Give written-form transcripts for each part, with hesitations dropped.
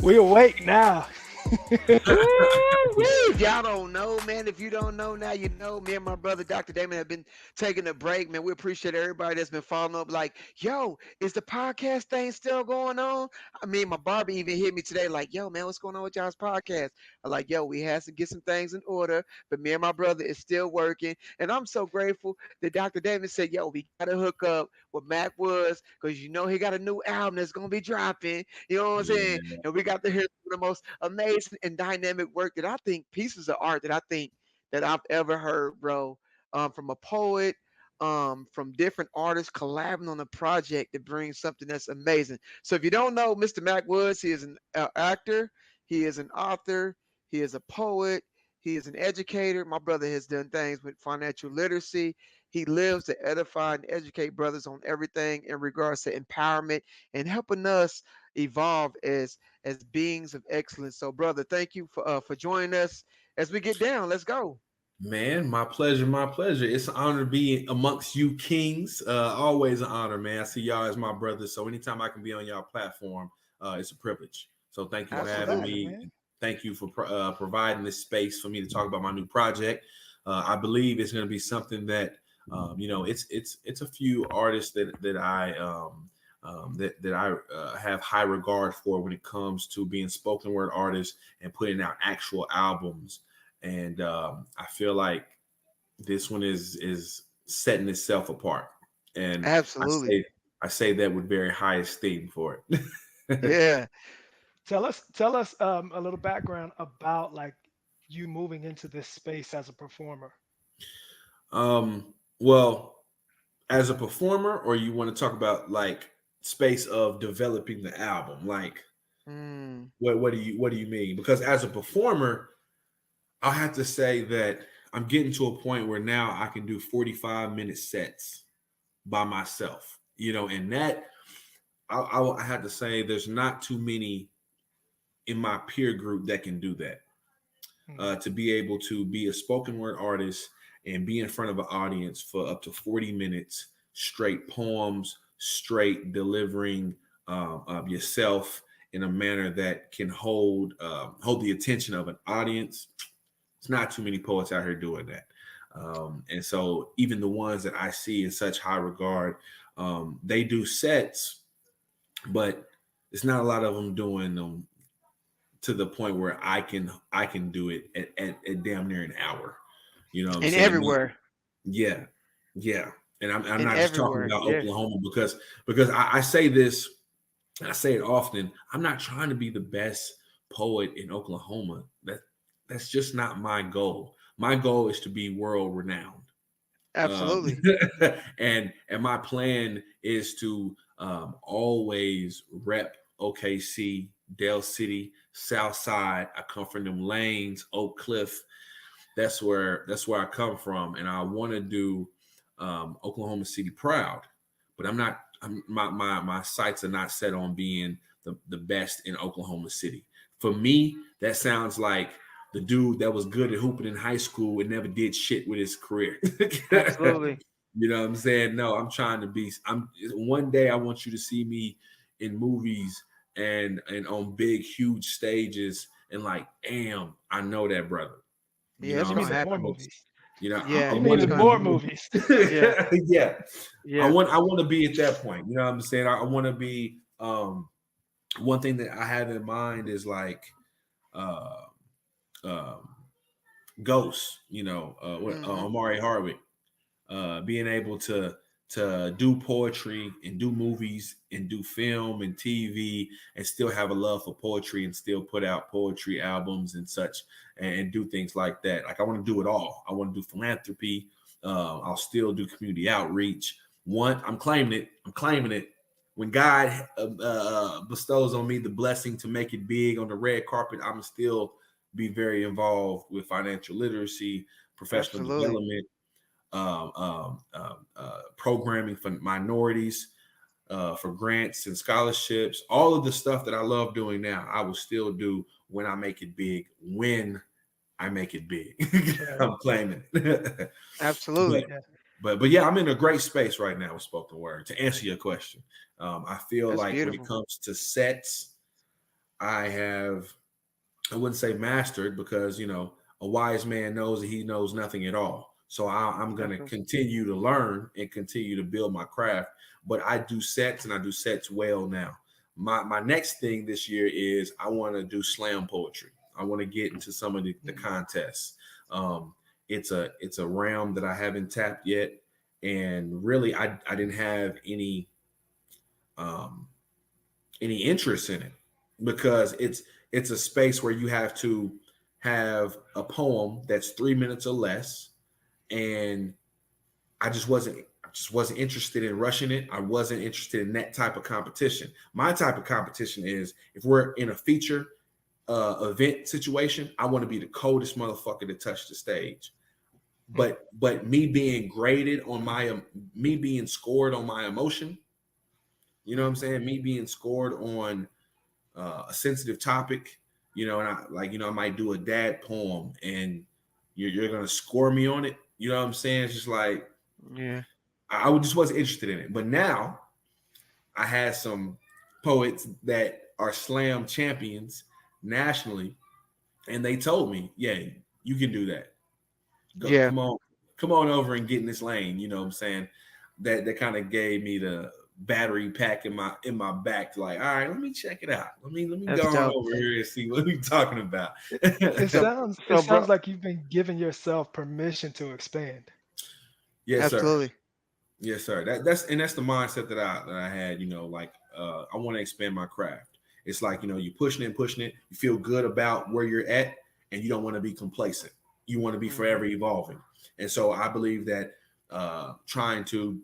We awake now. Woo! Y'all don't know, man. If you don't know now, you know. Me and my brother, Dr. Damon, have been taking a break, man. We appreciate everybody that's been following up. Like, yo, is the podcast thing still going on? I mean, my barber even hit me today, like, yo, man, what's going on with y'all's podcast? I'm like, yo, we had to get some things in order, but me and my brother is still working, and I'm so grateful that Dr. Damon said, yo, we gotta hook up with Mac Woods because you know he got a new album that's gonna be dropping. You know what I'm saying? Yeah. And we got to hear the most amazing and dynamic work that I think pieces of art that I think that I've ever heard, bro. From a poet, from different artists collabing on a project that brings something that's amazing. So if you don't know Mr. Mac Woods, he is an actor, he is an author, he is a poet, he is an educator. My brother has done things with financial literacy. He lives to edify and educate brothers on everything in regards to empowerment and helping us evolve as beings of excellence. So, brother, thank you for joining us as we get down. Let's go. Man, my pleasure, my pleasure. It's an honor to be amongst you kings. Always an honor, man. I see y'all as my brothers. So anytime I can be on y'all platform, it's a privilege. So thank you for Most having Absolutely. definitely, me. man. Thank you for providing this space for me to talk about my new project. I believe it's going to be something that, it's a few artists that I have high regard for when it comes to being spoken word artists and putting out actual albums. And I feel like this one is setting itself apart, and I Absolutely. say I say that with very high esteem for it. Yeah. Tell us a little background about like you moving into this space as a performer. Well, as a performer, or you want to talk about like space of developing the album, like Mm, what do you mean? Because as a performer, I'll have to say that I'm getting to a point where now I can do 45-minute sets by myself, and that I have to say there's not too many in my peer group that can do that. Mm. To be able to be a spoken word artist and be in front of an audience for up to 40 minutes, straight poems, straight delivering yourself in a manner that can hold the attention of an audience. It's not too many poets out here doing that. And so even the ones that I see in such high regard, they do sets, but it's not a lot of them doing them to the point where I can do it at damn near an hour. You know what I'm and saying? everywhere. Yeah, yeah. And I'm And not just talking everywhere. about Yeah. Oklahoma because I say this, and I say it often. I'm not trying to be the best poet in Oklahoma. That's just not my goal. My goal is to be world renowned. Um, Absolutely. and my plan is to always rep OKC, Dale City, South Side. I come from them lanes, Oak Cliff. That's where I come from, and I want to do Oklahoma City proud. But I'm not. My sights are not set on being the best in Oklahoma City. For me, that sounds like the dude that was good at hooping in high school and never did shit with his career. Absolutely. You know what I'm saying? No, I'm trying to be. I'm one day I want you to see me in movies and on big, huge stages and like, damn, I know that brother. You Yeah, know it's what You I'm mean gonna in saying? more happen. movies? I Yeah, You want mean it's to in gonna. more be. movies? Yeah. Yeah, Yeah. I want to be at that point. You know what I'm saying? I want to be. One thing that I have in mind is like, uh, um, Ghost. Mm-hmm. Amari Hardwick. Being able to do poetry and do movies and do film and TV and still have a love for poetry and still put out poetry albums and such and do things like that. Like I want to do it all. I want to do philanthropy. I'll still do community outreach. I'm claiming it. I'm claiming it. When God bestows on me the blessing to make it big on the red carpet, I'm still be very involved with financial literacy, professional Absolutely. development, programming for minorities, for grants and scholarships, all of the stuff that I love doing now, I will still do when I make it big. When I make it big, Right. I'm claiming it. but Absolutely. Yeah. but yeah, I'm in a great space right now with spoken word. To answer your question, I feel That's like when it beautiful. comes to sets, I wouldn't say mastered, because a wise man knows that he knows nothing at all. So I'm going to continue to learn and continue to build my craft. But I do sets, and I do sets well now. My next thing this year is I want to do slam poetry. I want to get into some of the contests. It's a realm that I haven't tapped yet, and really I didn't have any interest in it, because it's a space where you have to have a poem that's 3 minutes or less, and I just wasn't interested in rushing it. I wasn't interested in that type of competition. My type of competition is, if we're in a feature event situation, I want to be the coldest motherfucker to touch the stage. But me being graded on me being scored on my emotion, you know what I'm saying? Me being scored on a sensitive topic, and I might do a dad poem, and you're gonna score me on it. You know what I'm saying? It's just like, yeah, I just wasn't interested in it. But now I had some poets that are slam champions nationally, and they told me, yeah, you can do that. Yeah. Come on over and get in this lane. You know what I'm saying? That kind of gave me the battery pack in my back to, like, all right, let me check it out. Let me That's go on dope. over here and see what we're talking about. It sounds bro, like you've been giving yourself permission to expand. Yes, sir. absolutely. Yes, sir. That's the mindset that I had. I want to expand my craft. It's like, you pushing it. You feel good about where you're at, and you don't want to be complacent. You want to be forever evolving. And so I believe that trying to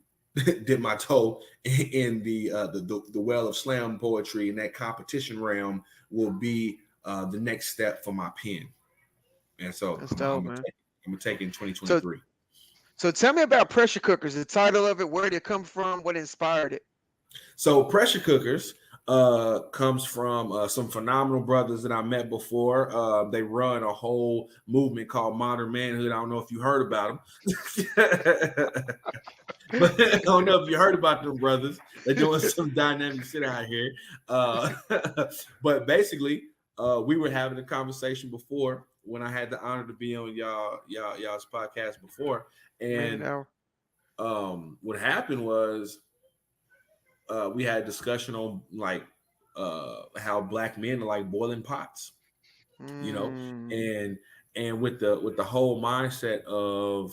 dip my toe in the well of slam poetry in that competition realm will be the next step for my pen. And so That's I'm dope, gonna man. take it in 2023. So tell me about Pressure Cookers. The title of it, where did it come from, what inspired it? So Pressure Cookers comes from some phenomenal brothers that I met before. They run a whole movement called Modern Manhood. I don't know if you heard about them. But I don't know if you heard about them brothers. They're doing some dynamic shit out here. But basically, we were having a conversation before, when I had the honor to be on y'all's podcast before. And what happened was, we had a discussion on, like, how black men are like boiling pots, and with the whole mindset of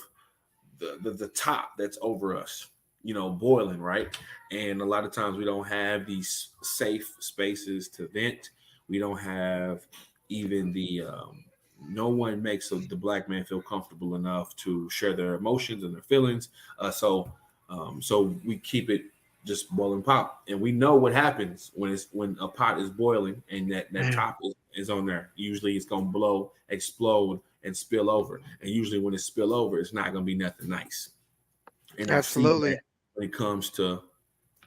the top that's over us, boiling, right? And a lot of times we don't have these safe spaces to vent. We don't have even no one makes the black man feel comfortable enough to share their emotions and their feelings. So we keep it just boiling pot, and we know what happens when a pot is boiling and that top is on there. Usually it's gonna blow, explode, and spill over. And usually when it spill over, it's not gonna be nothing nice. And absolutely. I see that when it comes to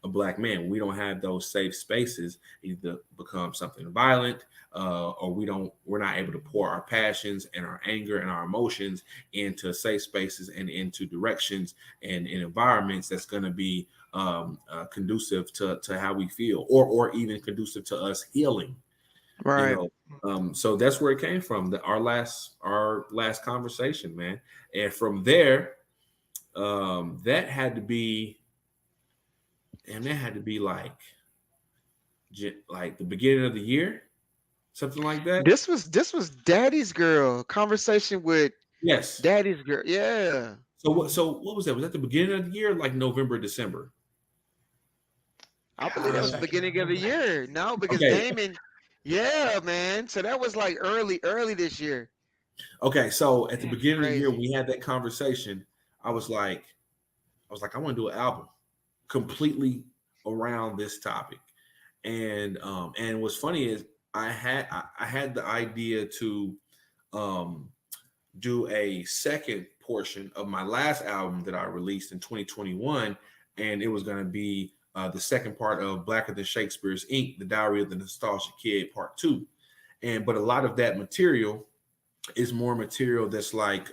a black man, we don't have those safe spaces. Either become something violent, or we're not able to pour our passions and our anger and our emotions into safe spaces and into directions and in environments that's going to be conducive to how we feel, or even conducive to us healing. Right. So that's where it came from. Our last conversation, man. And from there, that had to be like the beginning of the year, something like that. This was Daddy's Girl conversation with Yes. Daddy's Girl. Yeah. So what was that? Was that the beginning of the year, like November, December? I believe that was the beginning of the year. No, because Okay. Damon, yeah, man. So that was like early this year. Okay, so at the beginning of the year, crazy. we had that conversation. I was like, I want to do an album completely around this topic. And what's funny is I had the idea to do a second portion of my last album that I released in 2021, and it was going to be the second part of Blacker Than Shakespeare's Ink, The Diary of the Nostalgic Kid, Part 2. But a lot of that material is more material that's like,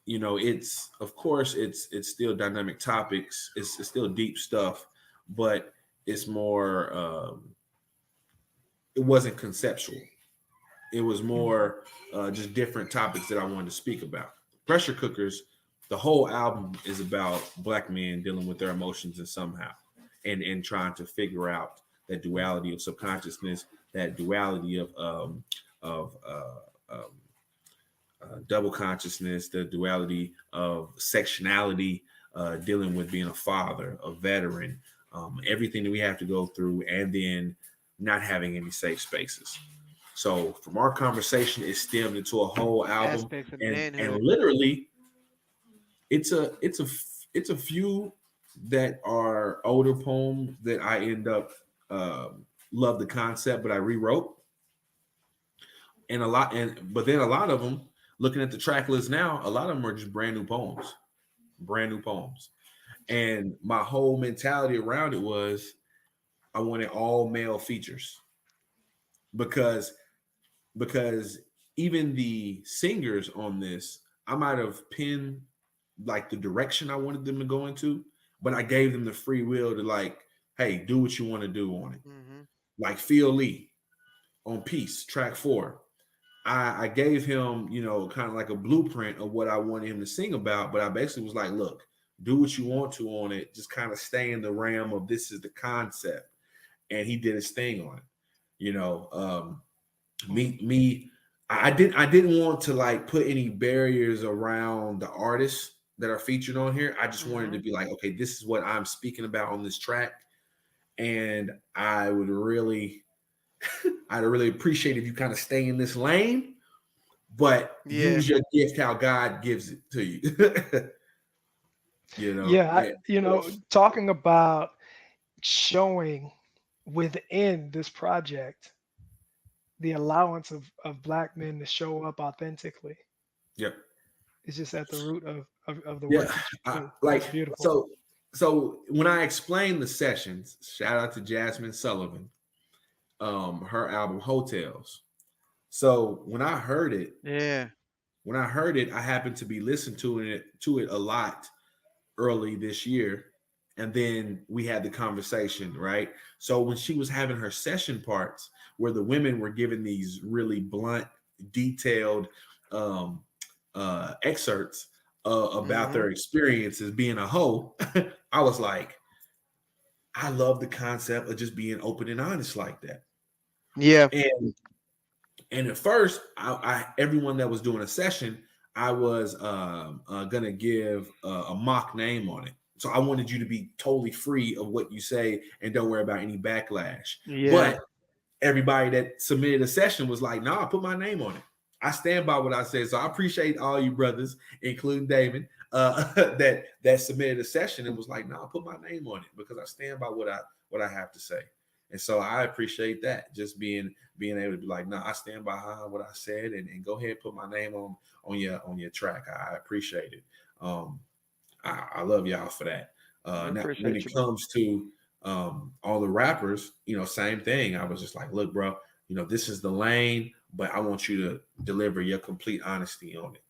it's, of course, it's still dynamic topics. It's still deep stuff, but it's more it wasn't conceptual. It was more just different topics that I wanted to speak about. Pressure Cookers, the whole album is about black men dealing with their emotions and somehow and trying to figure out that duality of subconsciousness, that duality of double consciousness, the duality of sectionality, dealing with being a father, a veteran, everything that we have to go through, and then not having any safe spaces. So from our conversation, it stemmed into a whole album, Aspects of and manhood. literally, it's a few that are older poems that I end up love the concept, but I rewrote, and a lot, but then a lot of them. Looking at the track list now, a lot of them are just brand new poems, and my whole mentality around it was I wanted all male features because because even the singers on this, I might have pinned like the direction I wanted them to go into, but I gave them the free will to like, hey, do what you want to do on it. Mm-hmm. Like Phil Lee on Peace, track 4. I gave him, kind of like a blueprint of what I wanted him to sing about, but I basically was like, look, do what you want to on it. Just kind of stay in the realm of this is the concept. And he did his thing on it. I didn't want to like put any barriers around the artists that are featured on here. I just wanted to be like, okay, this is what I'm speaking about on this track. And I'd really appreciate if you kind of stay in this lane, but use your gift how God gives it to you. Yeah, talking about showing within this project the allowance of black men to show up authentically. Yep. It's just at the root of the work that you do. Like it's beautiful. So when I explain the sessions, shout out to Jasmine Sullivan, her album Hotels. So when I heard it, I happened to be listening to it a lot early this year. And then we had the conversation, right? So when she was having her session parts where the women were giving these really blunt, detailed excerpts about their experiences being a hoe, I was like, I love the concept of just being open and honest like that. Yeah. And at first, I everyone that was doing a session, I was gonna give a mock name on it. So I wanted you to be totally free of what you say and don't worry about any backlash. Yeah. But everybody that submitted a session was like, "Nah, I put my name on it. I stand by what I said." So I appreciate all you brothers, including David, that submitted a session and was like, "Nah, I put my name on it because I stand by what I have to say." And so I appreciate that, just being able to be like, "Nah, I stand behind what I said, and go ahead and put my name on your track." I appreciate it. I love y'all for that. Now, when it comes to all the rappers, same thing. I was just like, look, bro, this is the lane, but I want you to deliver your complete honesty on it,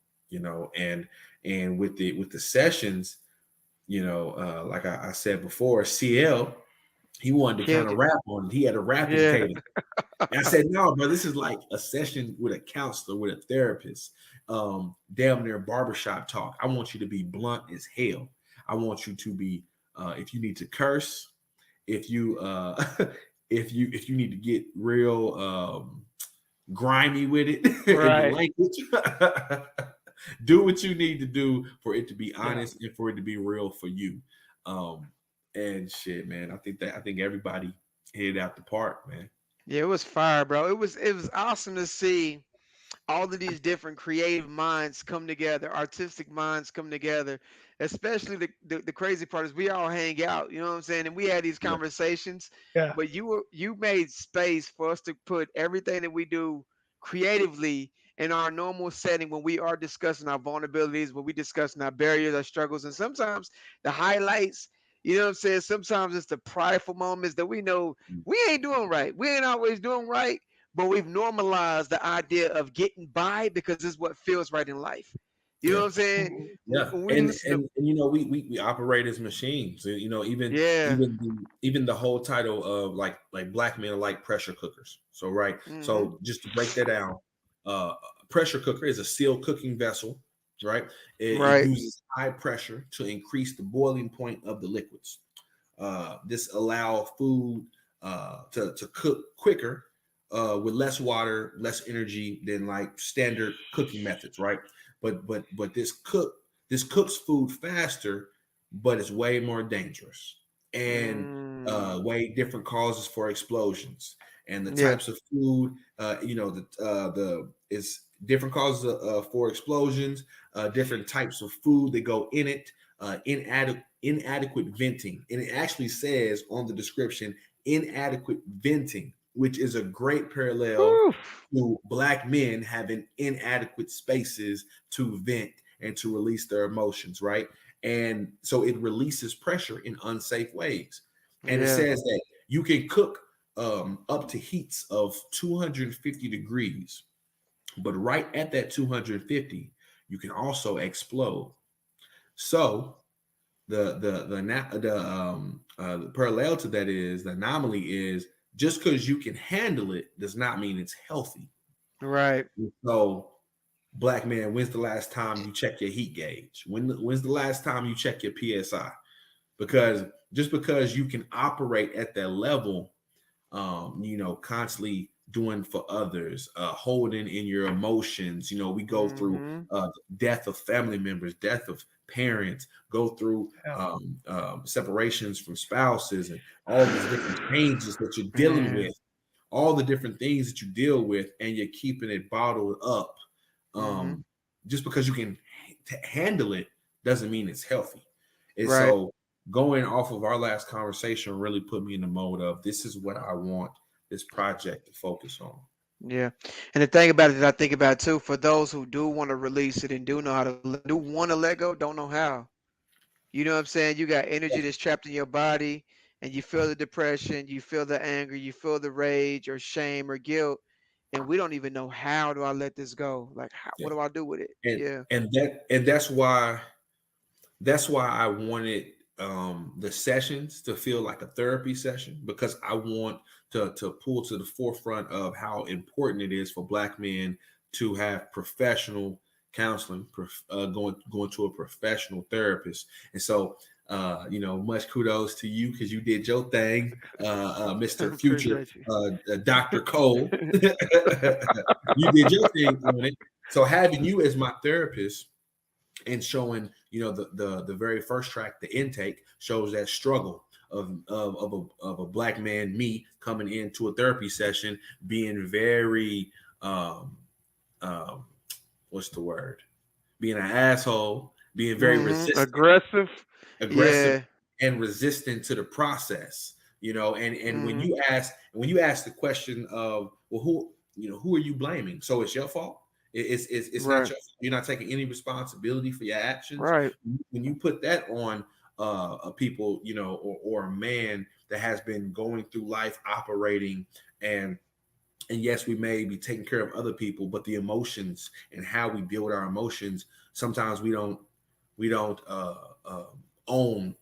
and with the sessions, like I said before, CL, he wanted to kind of rap on it. He had a rapping cadence. And I said, no, bro, this is like a session with a counselor, with a therapist, damn near barbershop talk. I want you to be blunt as hell. I want you to be, if you need to curse, if you if you need to get real grimy with it, right. language, do what you need to do for it to be honest and for it to be real for you. And shit, man, I think everybody hit it out the park, man. Yeah, it was fire, bro. It was awesome to see all of these different creative minds come together, artistic minds come together. Especially the crazy part is we all hang out, you know what I'm saying? And we had these conversations. Yeah. But you made space for us to put everything that we do creatively in our normal setting when we are discussing our vulnerabilities, when we discussing our barriers, our struggles, and sometimes the highlights. You know what I'm saying? Sometimes it's the prideful moments that we know we ain't doing right. We ain't always doing right, but we've normalized the idea of getting by because it's what feels right in life. You know Yeah. what I'm saying? Mhm. Yeah, When we and listen to, and you know we operate as machines. You know, yeah. even the whole title of like black men are like pressure cookers. So right, Hmm. so just to break that down, uh, a pressure cooker is a sealed cooking vessel. Right, it Right. uses high pressure to increase the boiling point of the liquids. This allow food to cook quicker with less water, less energy than like standard cooking methods, right? But this cooks food faster, but it's way more dangerous and Mm, way different causes for explosions. And the yeah. types of food, the is different causes for explosions, different types of food that go in it, inadequate venting, and it actually says on the description inadequate venting, which is a great parallel Whew. to black men having inadequate spaces to vent and to release their emotions, right? And so it releases pressure in unsafe ways. And it Yeah. says that you can cook up to heats of 250 degrees, but right at that 250, you can also explode. So the parallel to that is the anomaly is just because you can handle it does not mean it's healthy. Right. So, black man, when's the last time you check your heat gauge? When's the last time you check your PSI? Because just because you can operate at that level, constantly doing for others, holding in your emotions. You know, we go through Hmm. death of family members, death of parents, go through Yeah. separations from spouses, and all these different changes that you're dealing Man. with, all the different things that you deal with, and you're keeping it bottled up. Hmm. Just because you can handle it doesn't mean it's healthy. And Right. so going off of our last conversation really put me in the mode of this is what I want this project to focus on. Yeah. And the thing about it that I think about too, for those who do want to release it and do know how to do want to let go, don't know how. You know what I'm saying? You got energy that's trapped in your body and you feel the depression, you feel the anger, you feel the rage or shame or guilt. And we don't even know how do I let this go? Like, how, Yeah. what do I do with it? And Yeah. that's why I wanted the sessions to feel like a therapy session, because I want to pull to the forefront of how important it is for black men to have professional counseling, going to a professional therapist. And so much kudos to you because you did your thing, Mr. Future, Appreciate you. Dr. Cole. You did your thing on it. So having you as my therapist and showing, the very first track, the intake, shows that struggle of a black man, me, coming into a therapy session, being very um what's the word? Being an asshole, being very resistant, Aggressive. aggressive, Yeah. and resistant to the process. And when Hmm. you ask the question of, well, who are you blaming? So it's your fault. It's not Right. your fault. You're not taking any responsibility for your actions. Right. When you put that on a people, or a man that has been going through life operating, and yes, we may be taking care of other people, but the emotions and how we deal with our emotions, sometimes we don't own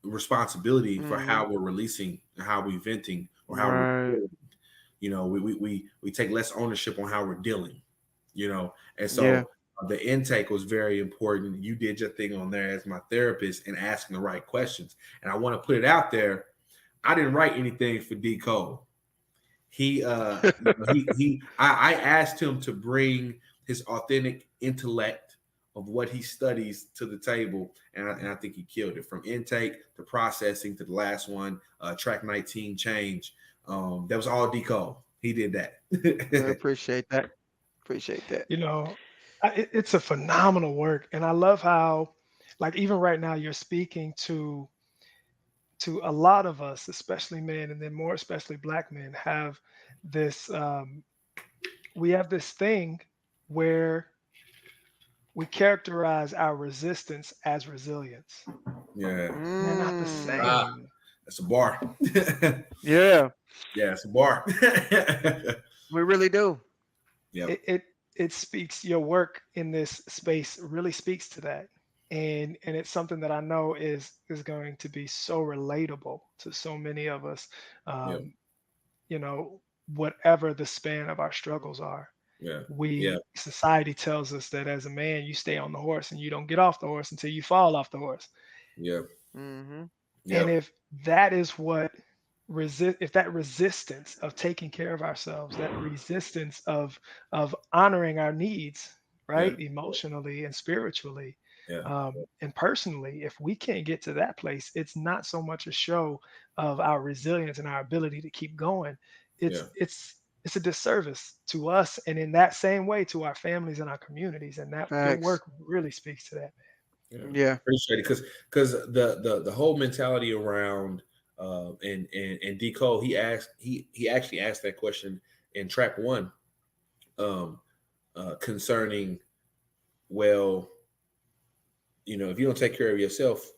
responsibility for Hmm. how we're releasing, how we're venting, or how we're Right. dealing. We take less ownership on how we're dealing. And Yeah. so the intake was very important. You did your thing on there as my therapist and asking the right questions. And I want to put it out there. I didn't write anything for D Cole. I asked him to bring his authentic intellect of what he studies to the table, and I think he killed it, from intake to processing to the last one, track 19 change. That was all D Cole. He did I that. appreciate that. Appreciate that. You know, it's a phenomenal work, and I love how, like, even right now, you're speaking to a lot of us, especially men, and then more especially black men, have this. We have this thing where we characterize our resistance as resilience. Yeah. And they're not the Ah, same. Mm. that's a bar. Yeah. Yeah, it's a bar. We really do. Yep. It it speaks, your work in this space really speaks to that. And it's something that I know is going to be so relatable to so many of us, Yeah, um, you know, whatever the span of our struggles are. yeah, yeah, We Society tells us that as a man, you stay on the horse and you don't get off the horse until you fall off the horse. yeah, Mm-hmm. And yeah, if that is what if that resistance of taking care of ourselves, that resistance of honoring our needs, yeah, right, emotionally and spiritually, yeah, and personally, if we can't get to that place, it's not so much a show of our resilience and our ability to keep going. yeah, It's a disservice to us, and in that same way to our families and our communities. And that your Facts. work really speaks to that. yeah. Yeah. Appreciate it because the whole mentality around and D Cole, he actually asked that question in track one, um concerning, well, if you don't take care of yourself,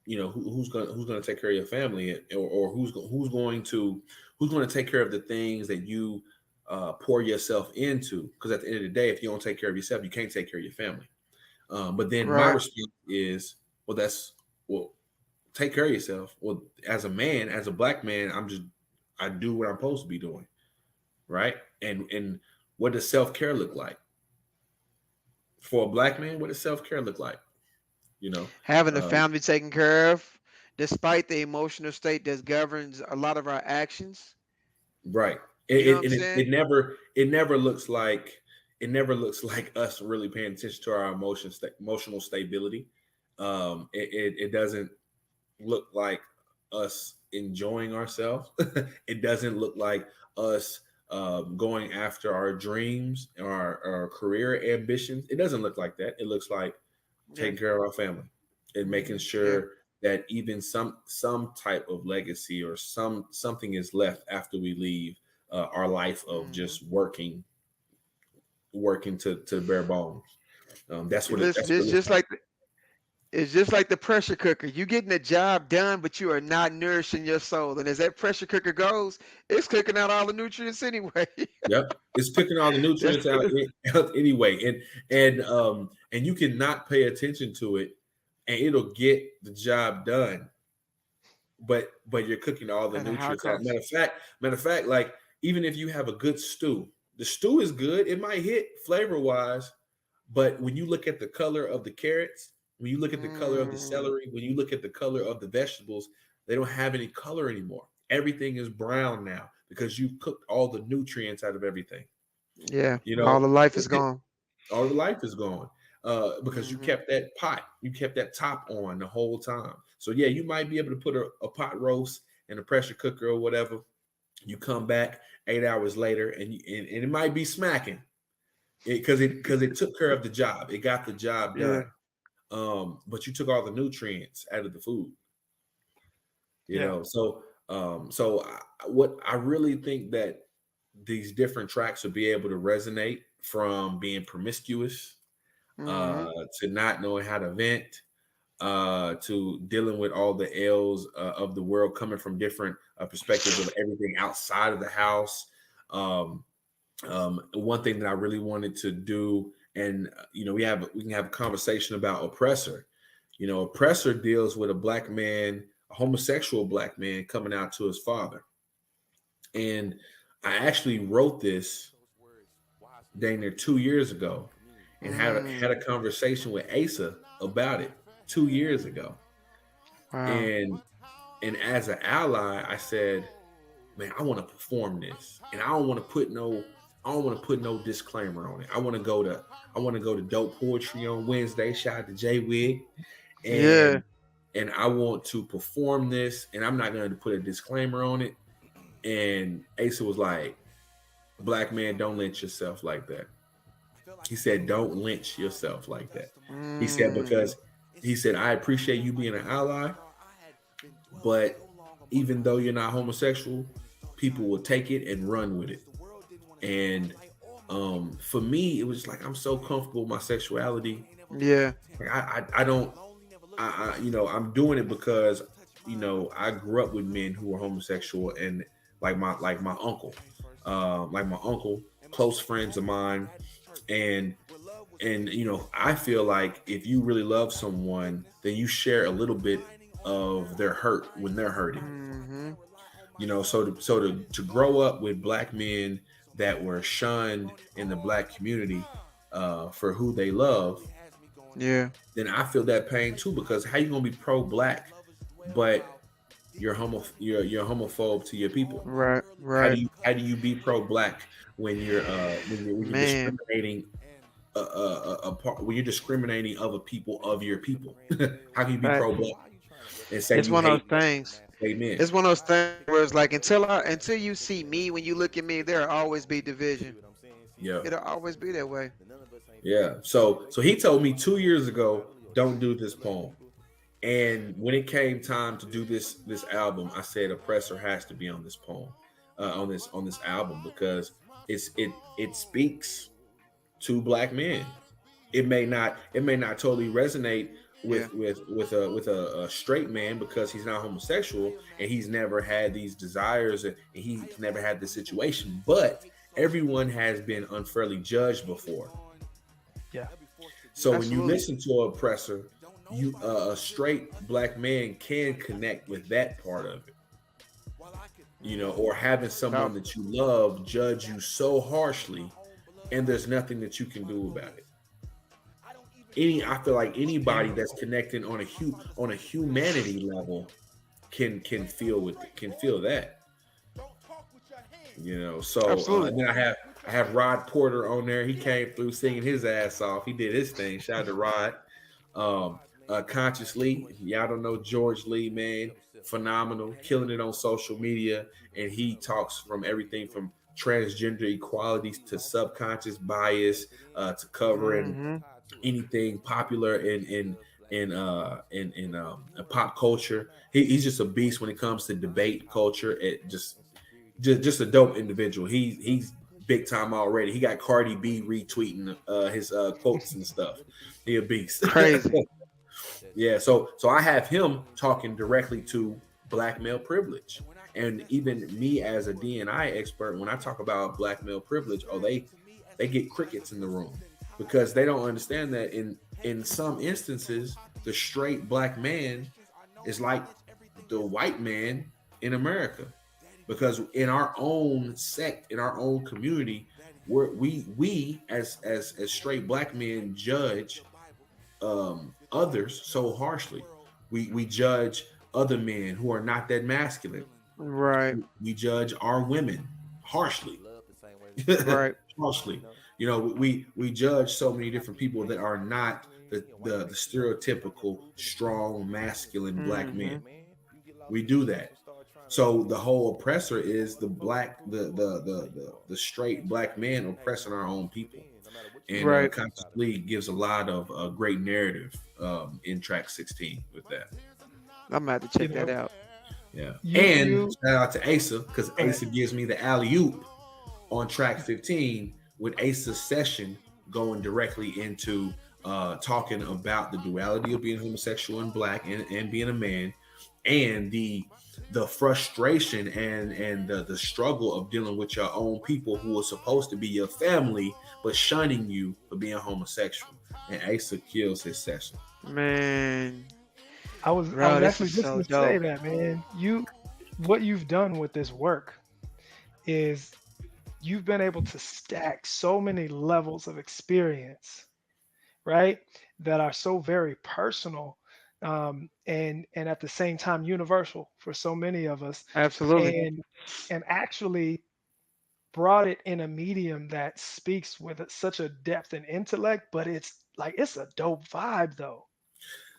who's gonna take care of your family, or who's going to take care of the things that you pour yourself into, because at the end of the day, if you don't take care of yourself, you can't take care of your family. But then my Right. response is, well, take care of yourself. Well, as a man, as a black man, I do what I'm supposed to be doing, right? And what does self-care look like for a black man? What does self-care look like? You know, Having a uh, family taken care of, despite the emotional state that governs a lot of our actions. right? You know what It, I'm it, it saying? it never looks like us really paying attention to our emotional stability. It doesn't look like us enjoying ourselves. It doesn't look like us going after our dreams, our career ambitions. It doesn't look like that. It looks like Yeah. taking care of our family and making Yeah. sure that even some type of legacy or something is left after we leave our life of Hmm. just working to bare bones. That's what it. Listen, That's what it looks like. it's just like the pressure cooker. You getting the job done, but you are not nourishing your soul. And as that pressure cooker goes, it's cooking out all the nutrients anyway. Yep, it's picking all the That's nutrients out, out anyway, and you cannot pay attention to it, and it'll get the job done. But you're cooking all the and how it nutrients out. comes. Matter of fact, like even if you have a good stew, the stew is good. It might hit flavor wise, but when you look at the color of the carrots, when you look at the color of the Mm, celery, when you look at the color of the vegetables, they don't have any color anymore. Everything is brown now because you cooked all the nutrients out of everything. yeah, You all the know, life is gone. all the life is gone because you Hmm. kept that pot, you kept that top on the whole time. So yeah, you might be able to put a pot roast in a pressure cooker or whatever. You come back 8 hours later, and it might be smacking because it took care of the job. It got the job Yeah. done. But you took all the nutrients out of the food. Yeah. What I really think that these different tracks will be able to resonate, from being promiscuous Hmm. to not knowing how to vent, to dealing with all the ills of the world, coming from different perspectives of everything outside of the house. Um, One thing that I really wanted to do, and we can have a conversation about oppressor. Oppressor deals with a black man, a homosexual black man coming out to his father, and I actually wrote this dang near 2 years ago, and had a Mm, conversation with Asa about it 2 years ago. wow. And as an ally, I said, man, I want to perform this, and I don't want to put no disclaimer on it. I want to go to Dope Poetry on Wednesday. Shout out to Jay Wig, Yeah. and I want to perform this, and I'm not going to put a disclaimer on it. And Asa was like, black man, don't lynch yourself like that. He said, don't lynch yourself like that. He said, Mm, because he said, I appreciate you being an ally, but even though you're not homosexual, people will take it and run with it. And for me, it was like, I'm so comfortable with my sexuality. yeah. Like, I don't, I'm doing it because, I grew up with men who were homosexual, and like my uncle, close friends of mine, and you know, I feel like if you really love someone, then you share a little bit of their hurt when they're hurting. Mm-hmm. You know, to grow up with black men that were shunned in the black community for who they love, Yeah. then I feel that pain too. Because how you gonna be pro black, but you're homophobe to your people? Right. Right. How do you be pro black when when you're Man, discriminating when you're discriminating other people of your people? How can you be that pro black and say it's you one of hate those things. men? It's one of those things where it's like until you see me, when you look at me, there'll always be division. Yeah. It'll always be that way. Yeah. So he told me 2 years ago, don't do this poem. And when it came time to do this album, I said Oppressor has to be on this poem, on this album, because it speaks to black men. It may not totally resonate Yeah. with a straight man because he's not homosexual and he's never had these desires and he's never had this situation. But everyone has been unfairly judged before. Yeah. So when you Absolutely. listen to Oppressor, you a straight black man can connect with that part of it. You know, or having someone Powerful. that you love judge you so harshly, and there's nothing that you can do about it. I feel like anybody that's connecting on a humanity level can feel that. You know, so Absolutely. and then I have Rod Porter on there. He came through singing his ass off. He did his thing. Shout out to Rod. Conscious Lee. Y'all don't know George Lee, man. Phenomenal, killing it on social media, and he talks from everything from transgender equalities to subconscious bias to covering Mm-hmm. anything popular in pop culture. He's just a beast when it comes to debate culture. It just a dope individual. He's big time already. He got Cardi B retweeting his quotes and stuff. He a beast. Crazy. Yeah, so I have him talking directly to black male privilege. And even me as a DNI expert, when I talk about black male privilege, they get crickets in the room because they don't understand that in some instances, the straight black man is like the white man in America. Because in our own sect, in our own community, we as straight black men judge others so harshly. We judge other men who are not that masculine. Right. We judge our women harshly. Right. Harshly. You know, we judge so many different people that are not the stereotypical strong masculine black Mm-hmm. men. We do that. So the whole oppressor is the straight black man oppressing our own people. And Right. Conscious Lee gives a lot of great narrative in track 16 with that. I'm gonna have to You check that know, out. Yeah. you And you shout out to Asa because go ahead. Asa gives me the alley oop on track 15 with Asa's session going directly into talking about the duality of being homosexual and black and being a man and the frustration and the struggle of dealing with your own people who are supposed to be your family but shunning you for being homosexual. And Asa kills his session. Man, I was bro, this actually is just so gonna say dope. that, man. What you've done with this work is you've been able to stack so many levels of experience, right? That are so very personal, and at the same time universal for so many of us, Absolutely. and actually brought it in a medium that speaks with such a depth and intellect, but it's a dope vibe though.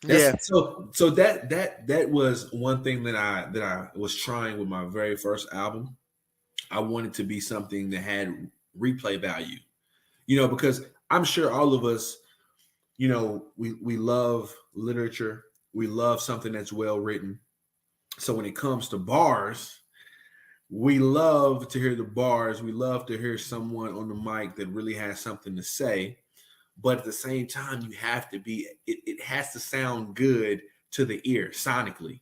Yeah. So that was one thing that I was trying with my very first album. I wanted to be something that had replay value, you know, because I'm sure all of us, you know, we love literature, we love something that's well written. So when it comes to bars, we love to hear the bars. We love to hear someone on the mic that really has something to say. But at the same time, you have to be, it has to sound good to the ear sonically.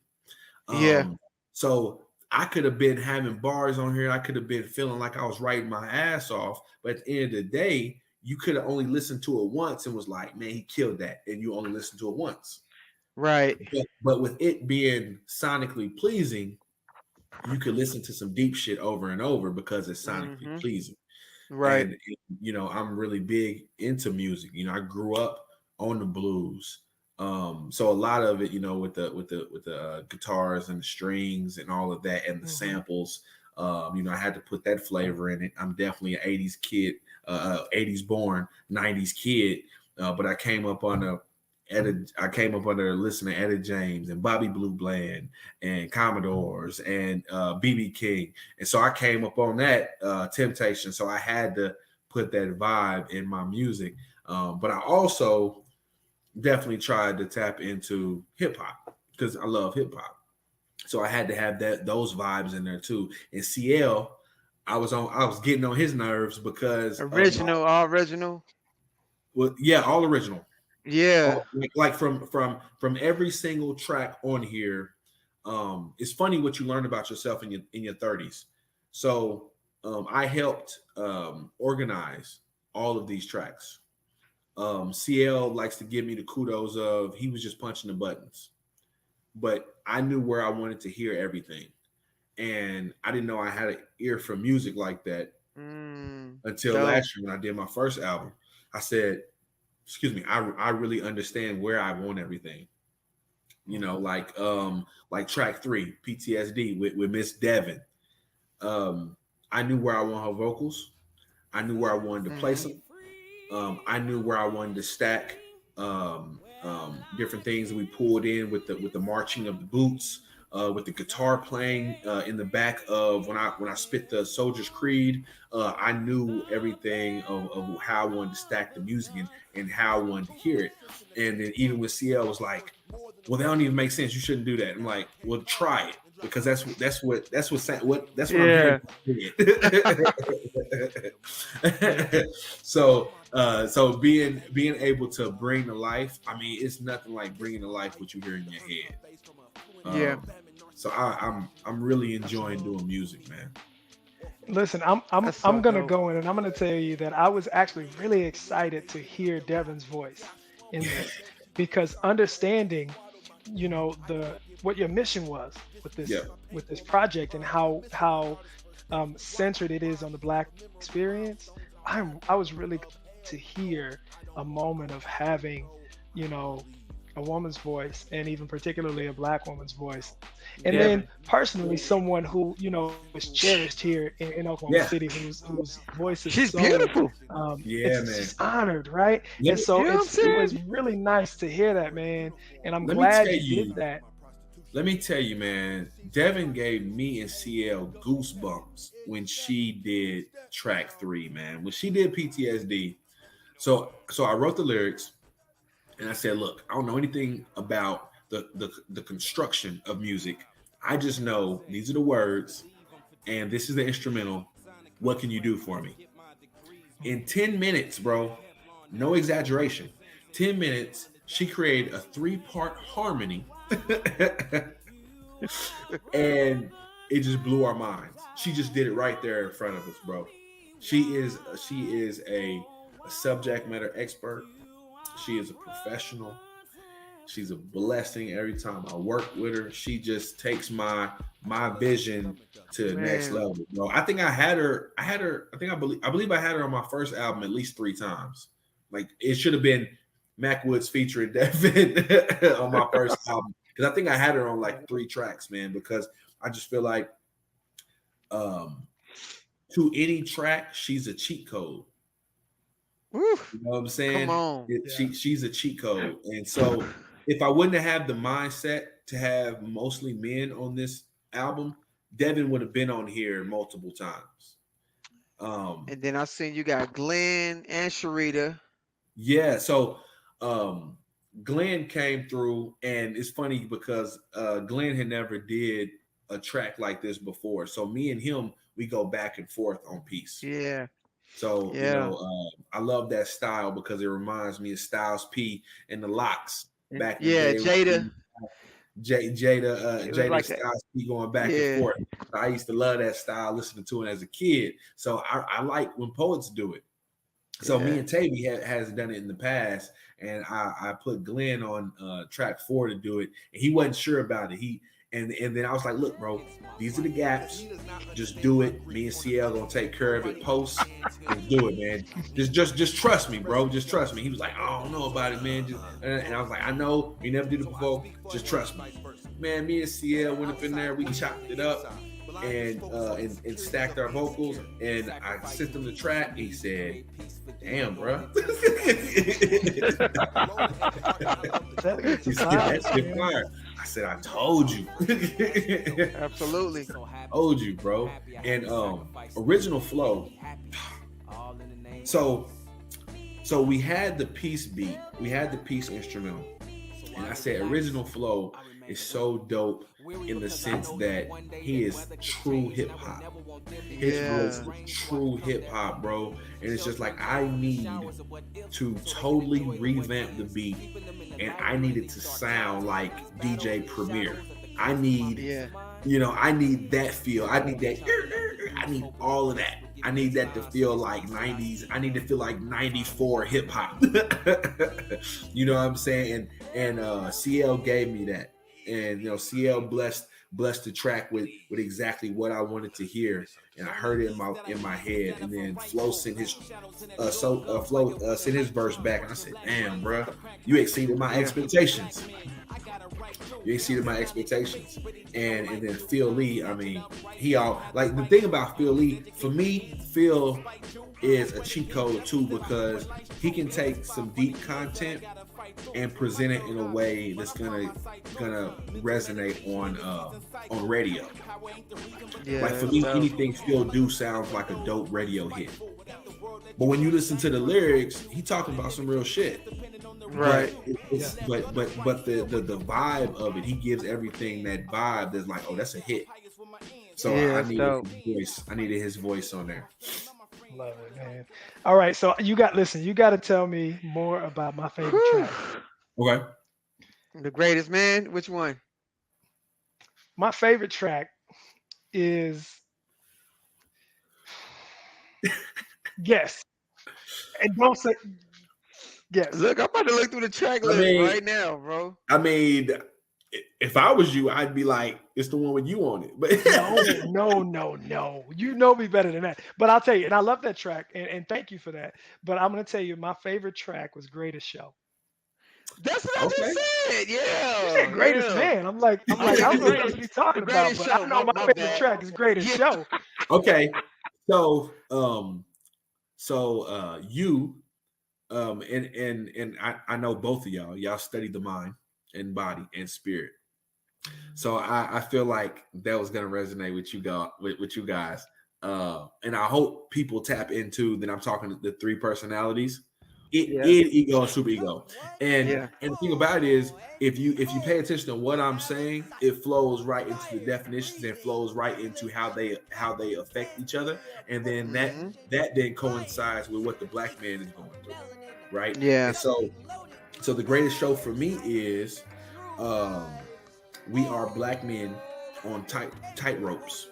Yeah. So I could have been having bars on here. I could have been feeling like I was writing my ass off. But at the end of the day, you could have only listened to it once and was like, man, he killed that. And you only listened to it once. Right. But with it being sonically pleasing, you could listen to some deep shit over and over because it's sonically pleasing. Right. And I'm really big into music. I grew up on the blues. So a lot of it, with the guitars and the strings and all of that and the samples, I had to put that flavor in it. I'm definitely an 80s kid, 80s born, 90s kid. But I came up under listening to Etta James and Bobby Blue Bland and Commodores and BB King. And so I came up on that Temptation. So I had to put that vibe in my music. But I also definitely tried to tap into hip hop because I love hip hop. So I had to have those vibes in there too. And CL, I was getting on his nerves because all original. Well, yeah, all original. Yeah. Like from every single track on here. It's funny what you learn about yourself in your 30s. So I helped organize all of these tracks. CL likes to give me the kudos of he was just punching the buttons, but I knew where I wanted to hear everything, and I didn't know I had an ear for music like that until last year when I did my first album. I said, "Excuse me, I really understand where I want everything." Like track 3, PTSD with Miss Devin. I knew where I want her vocals. I knew where I wanted to place them. I knew where I wanted to stack different things that we pulled in with the marching of the boots, with the guitar playing in the back of when I spit the Soldier's Creed. I knew everything of how I wanted to stack the music and how I wanted to hear it. And then even with CL was like, well, that don't even make sense. You shouldn't do that. I'm like, well, try it. Because that's what I'm hearing. So being able to bring to life, I mean, it's nothing like bringing to life what you hear in your head. So I'm really enjoying doing music, man. Listen, I'm gonna go in and I'm gonna tell you that I was actually really excited to hear Devin's voice in this because understanding, what your mission was with this project and how centered it is on the Black experience. I was really to hear a moment of having, a woman's voice and even particularly a Black woman's voice. And then personally, someone who, is cherished here in Oklahoma City, whose voice is she's so beautiful. She's honored, right? And so it was really nice to hear that, man. And I'm glad you did that. Let me tell you, man, Devin gave me and CL goosebumps when she did track 3, man. When she did PTSD. So I wrote the lyrics and I said, look, I don't know anything about the construction of music. I just know these are the words and this is the instrumental. What can you do for me? In 10 minutes, bro, no exaggeration, 10 minutes, she created a 3-part harmony and it just blew our minds. She just did it right there in front of us, bro. She is a subject matter expert. She is a professional. She's a blessing every time I work with her. She just takes my vision to the next level, bro. I think I believe I had her on my first album at least 3 times. Like it should have been Mac Woods featuring Devin on my first album. Because I think I had her on like 3 tracks, man, because I just feel like to any track, she's a cheat code. Oof. You know what I'm saying? Come on. She's a cheat code. And so if I wouldn't have had the mindset to have mostly men on this album, Devin would have been on here multiple times. And then I seen you got Glenn and Sharita. Yeah, so Glenn came through, and it's funny because Glenn had never did a track like this before. So me and him, we go back and forth on Peace. Yeah. So I love that style because it reminds me of Styles P and the Locks back in the day. Jada. Jada like that. style be going back and Yeah. forth. I used to love that style, listening to it as a kid. So I like when poets do it. So me Yeah. and Tavy has done it in the past, and I put Glenn on track 4 to do it, and he wasn't sure about it. And then I was like, look, bro, these are the gaps. Just do it. Me and CL gonna take care of it post. Just do it, man. Just trust me, bro. Just trust me. He was like, I don't know about it, man. And I was like, I know you never did it before. Just trust me, man. Me and CL went up in there. We chopped it up and stacked our vocals, and I sent him the track. He said, "Damn, bro." He said, "That shit fire." I said, "I told you." Absolutely. Told you, bro. And original flow. So we had the piece beat, we had the piece instrumental, and I said original flow is so dope in the sense that he is true hip hop. His voice is true hip hop, bro. And it's just like I need to totally revamp the beat, and I need it to sound like DJ Premier. I need, I need that feel. I need that. I need all of that. I need that to feel like 90s. I need to feel like 94 hip hop. You know what I'm saying? And CL gave me that. And CL blessed the track with exactly what I wanted to hear, and I heard it in my head. And then Flo sent his sent his verse back, and I said, "Damn, bro, you exceeded my expectations. You exceeded my expectations." And then Phil Lee, I mean, the thing about Phil Lee, for me, Phil is a cheat code too, because he can take some deep content and present it in a way that's gonna resonate on radio. Like for me, anything Phil do sounds like a dope radio hit. But when you listen to the lyrics, he talking about some real shit. Right. But the vibe of it, he gives everything that vibe that's like, oh, that's a hit. So I needed his voice. I needed his voice on there. Love it, man. All right, so you got to tell me more about my favorite track. Okay. The greatest, man. Which one? My favorite track is Guess. And don't say Guess. Look, I'm about to look through the track list right now, bro. I mean, if I was you, I'd be like, it's the one with you on it. But no. You know me better than that. But I'll tell you, and I love that track, and thank you for that. But I'm gonna tell you, my favorite track was Greatest Show. That's what I just said. Yeah. You said Greatest Man. I'm like, I don't know what you're talking about, but I know my favorite track is Greatest Show. Okay. So you and I know both of y'all study the mind and body and spirit. So I feel like that was gonna resonate with you guys. And I hope people tap into that. I'm talking the 3 personalities. Id, ego, and super ego. And the thing about it is, if you pay attention to what I'm saying, it flows right into the definitions and flows right into how they affect each other. And then that then coincides with what the black man is going through. Right? Yeah. And so the greatest show for me is we are black men on tight ropes.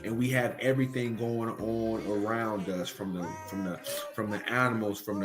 And we have everything going on around us, from the animals, from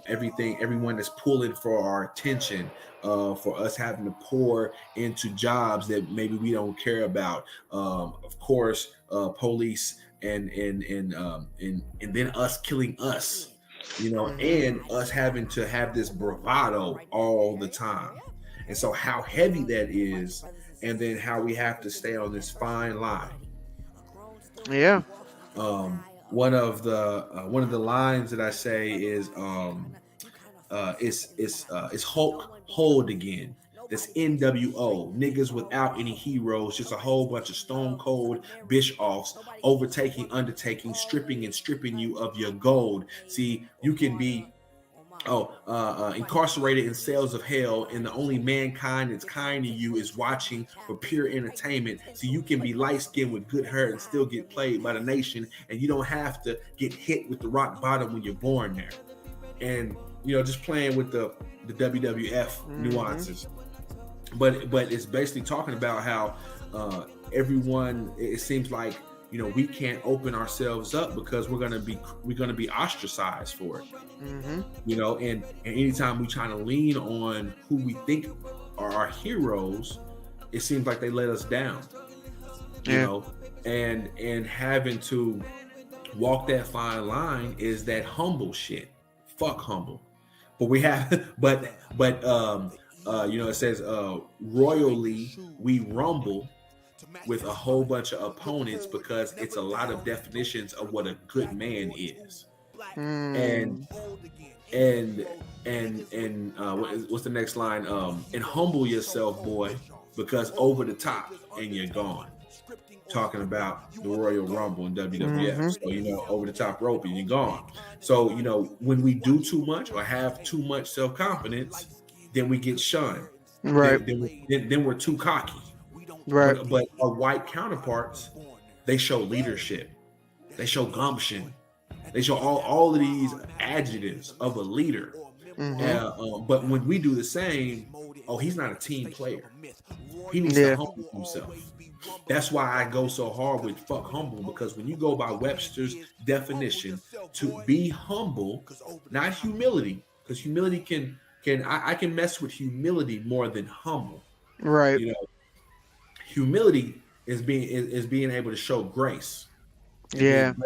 everything, everyone that's pulling for our attention, for us having to pour into jobs that maybe we don't care about. Of course, police and then us killing us, and us having to have this bravado all the time. And so how heavy that is, and then how we have to stay on this fine line. Yeah. One of the lines that I say is Hulk hold again. This NWO, niggas without any heroes, just a whole bunch of stone cold bish-offs, overtaking, undertaking, stripping and stripping you of your gold. See, you can be incarcerated in cells of hell, and the only mankind that's kind to you is watching for pure entertainment. So you can be light-skinned with good hair and still get played by the nation, and you don't have to get hit with the rock bottom when you're born there. And just playing with the WWF nuances. But it's basically talking about how everyone, it seems like, we can't open ourselves up because we're gonna be ostracized for it. And anytime we try to lean on who we think are our heroes, it seems like they let us down. And having to walk that fine line is that humble shit. Fuck humble. But we have it says royally we rumble with a whole bunch of opponents because it's a lot of definitions of what a good man is. And what's the next line? And humble yourself, boy, because over the top and you're gone. Talking about the Royal Rumble in WWF. So, over the top rope and you're gone. So, when we do too much or have too much self-confidence, then we get shunned. Right. Then we're too cocky. Right. But our white counterparts, they show leadership. They show gumption. They show all of these adjectives of a leader. But when we do the same, he's not a team player. He needs to humble himself. That's why I go so hard with fuck humble, because when you go by Webster's definition, to be humble, not humility, because humility I can mess with humility more than humble. Right. Humility is being able to show grace. And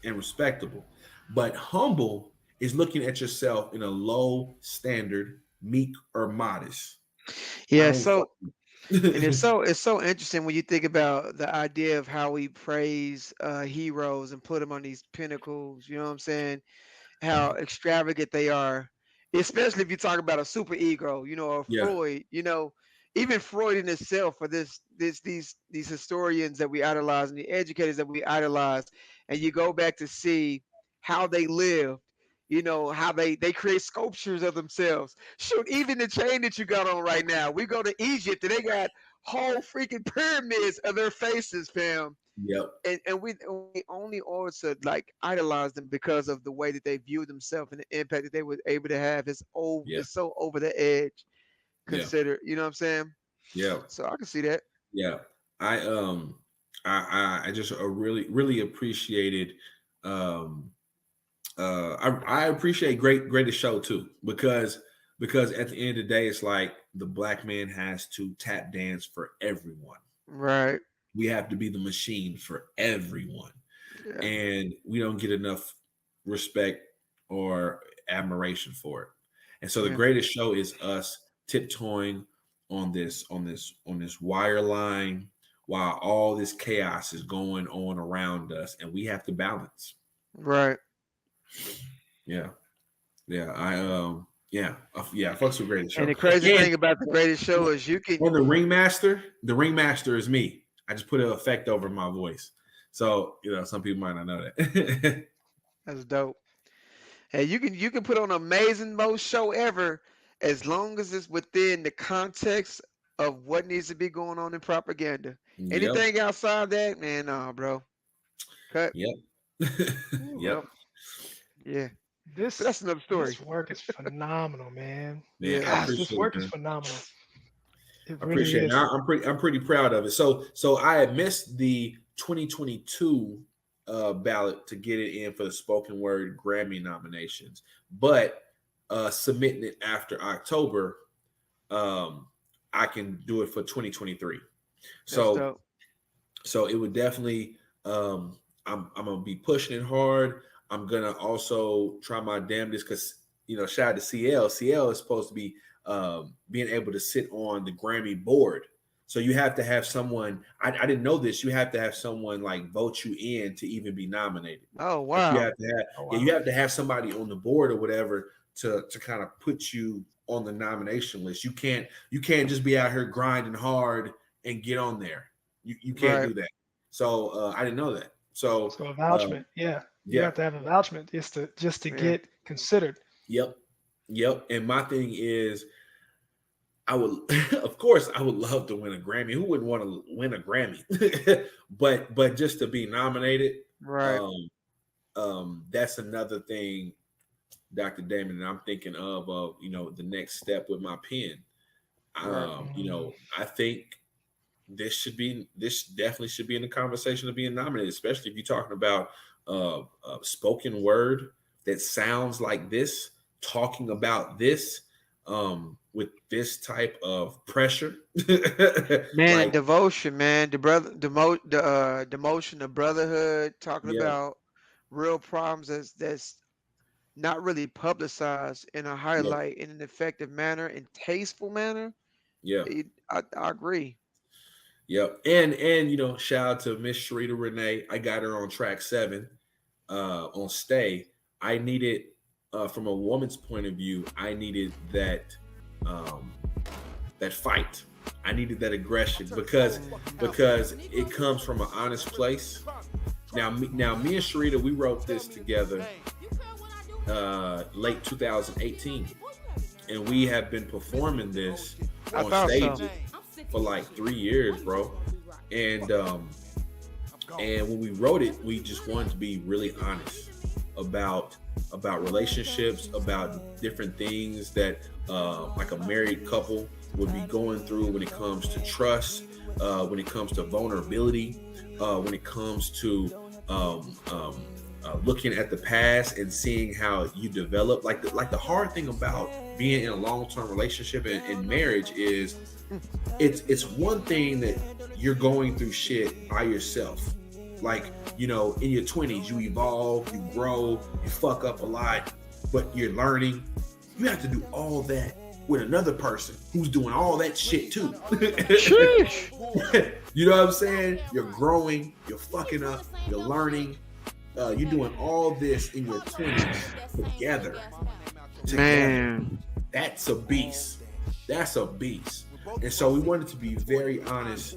respectable. But humble is looking at yourself in a low standard, meek or modest. Yeah. So and it's so interesting when you think about the idea of how we praise heroes and put them on these pinnacles. You know what I'm saying? How extravagant they are, especially if you talk about a super ego. Or Freud. Even Freud in itself, for these historians that we idolize and the educators that we idolize, and you go back to see how they lived. How they create sculptures of themselves. Shoot, even the chain that you got on right now, we go to Egypt and they got whole freaking pyramids of their faces, fam. Yep. And we only also like idolize them because of the way that they view themselves and the impact that they were able to have. It's so over the edge. Consider, you know what I'm saying? Yeah. So I can see that. Yeah. I just really appreciated I appreciate Greatest Show too, because at the end of the day, it's like the black man has to tap dance for everyone. Right. We have to be the machine for everyone. And we don't get enough respect or admiration for it. And so the Greatest Show is us tiptoeing on this wire line while all this chaos is going on around us, and we have to balance. Right. Yeah. I fucks with Greatest Show. And the crazy thing about the Greatest Show is you can. And the ringmaster is me. I just put an effect over my voice, so some people might not know that. That's dope. Hey, you can put on amazing most show ever, as long as it's within the context of what needs to be going on in propaganda. Anything outside that, man, nah, bro. Cut. Yep. Yeah. But that's another story. This work is phenomenal, man. Yeah, this work is phenomenal. I appreciate it. I'm pretty proud of it. So I had missed the 2022 ballot to get it in for the spoken word Grammy nominations, but submitting it after October, I can do it for 2023. So it would definitely. I'm gonna be pushing it hard. I'm gonna also try my damnedest because shout out to CL. CL is supposed to be being able to sit on the Grammy board. So you have to have someone. I didn't know this. You have to have someone like vote you in to even be nominated. Oh wow! You have to have somebody on the board or whatever to kind of put you on the nomination list. You can't just be out here grinding hard and get on there. You can't do that. So I didn't know that. So a vouchment, you have to have a vouchment just to get considered. Yep. And my thing is, I would, of course, I would love to win a Grammy. Who wouldn't want to win a Grammy? but just to be nominated, right? That's another thing Dr. Damon, and I'm thinking of the next step with my pen. Right. I think this definitely should be in the conversation of being nominated, especially if you're talking about spoken word that sounds like this, talking about this with this type of pressure. Man, and Like, devotion, man. Demotion of brotherhood, talking yeah, about real problems that's not really publicized in a yeah, highlight in an effective manner and tasteful manner. yeah. I agree. Yep. And shout out to Miss Sharita Renee. I got her on track 7 on Stay. I needed from a woman's point of view, I needed um that fight. I needed that aggression because it comes from an honest place. Me and Sharita, we wrote this together late 2018, and we have been performing this I on thought so. stages for like 3 years, bro. And when we wrote it, we just wanted to be really honest about relationships, about different things that like a married couple would be going through when it comes to trust, when it comes to vulnerability, when it comes to looking at the past and seeing how you develop. Like the hard thing about being in a long-term relationship and marriage is it's one thing that you're going through shit by yourself. Like, in your 20s, you evolve, you grow, you fuck up a lot, but you're learning. You have to do all that with another person who's doing all that shit too. Sheesh. You know what I'm saying? You're growing, you're fucking up, you're learning. You're doing all this in your 20s together. Man. That's a beast. That's a beast. And so we wanted to be very honest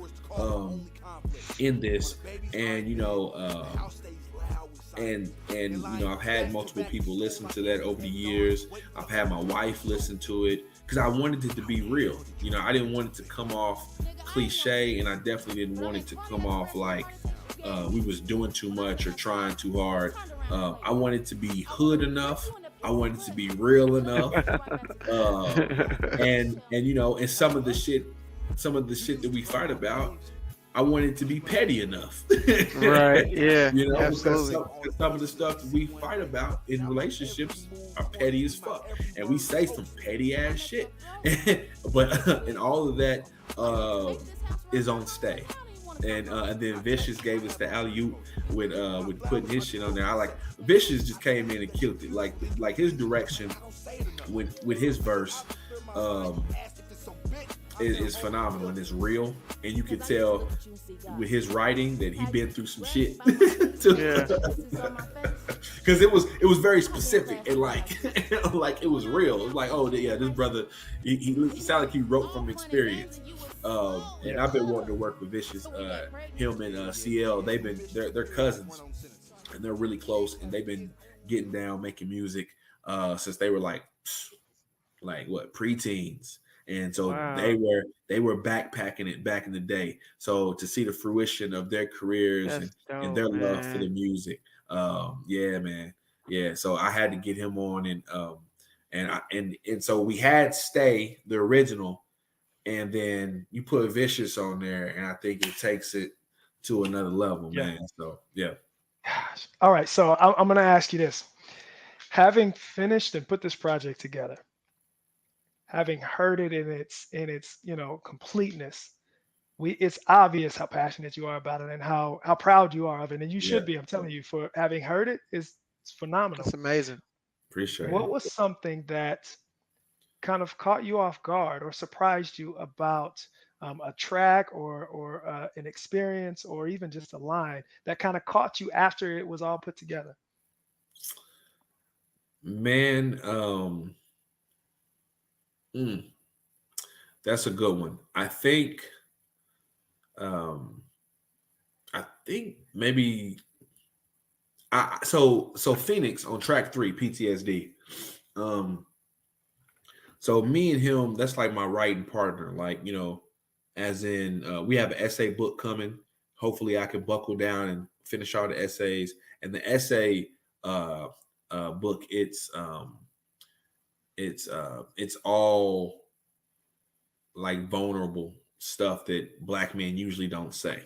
in this, and I've had multiple people listen to that over the years. I've had my wife listen to it because I wanted it to be real. I didn't want it to come off cliche, and I definitely didn't want it to come off like we was doing too much or trying too hard. I wanted to be hood enough. I wanted to be real enough. And some of the shit that we fight about, I wanted to be petty enough. Right. Yeah. Absolutely. Absolutely. Some of the stuff that we fight about in relationships are petty as fuck, and we say some petty ass shit. But and all of that is on Stay. And then Vicious gave us the alley-oop with putting his shit on there. Vicious just came in and killed it. Like his direction with his verse is phenomenal, and it's real, and you can tell with his writing that he been through some shit. Yeah. Because it was very specific and like it was real. It was like, oh yeah, this brother he sounded like he wrote from experience. And I've been wanting to work with Vicious. Him and CL, they're cousins, and they're really close, and they've been getting down making music since they were like what, preteens. And so Wow. they were backpacking it back in the day. So to see the fruition of their careers and their love for the music, yeah, man, yeah. So I had to get him on, and so we had Stay, the original, and then you put Vicious on there, and I think it takes it to another level, man. So yeah. Gosh. All right, so I'm going to ask you this: having finished and put this project together, having heard it in its completeness, it's obvious how passionate you are about it and how proud you are of it, and you should be. I'm telling you, for having heard it, it's phenomenal. That's amazing. Appreciate What it. was something that kind of caught you off guard or surprised you about a track or an experience or even just a line that kind of caught you after it was all put together? Man, that's a good one. I think maybe so Phoenix on track 3, PTSD. So me and him, that's like my writing partner. Like, as in we have an essay book coming. Hopefully I can buckle down and finish all the essays. And the essay book. It's all like vulnerable stuff that black men usually don't say,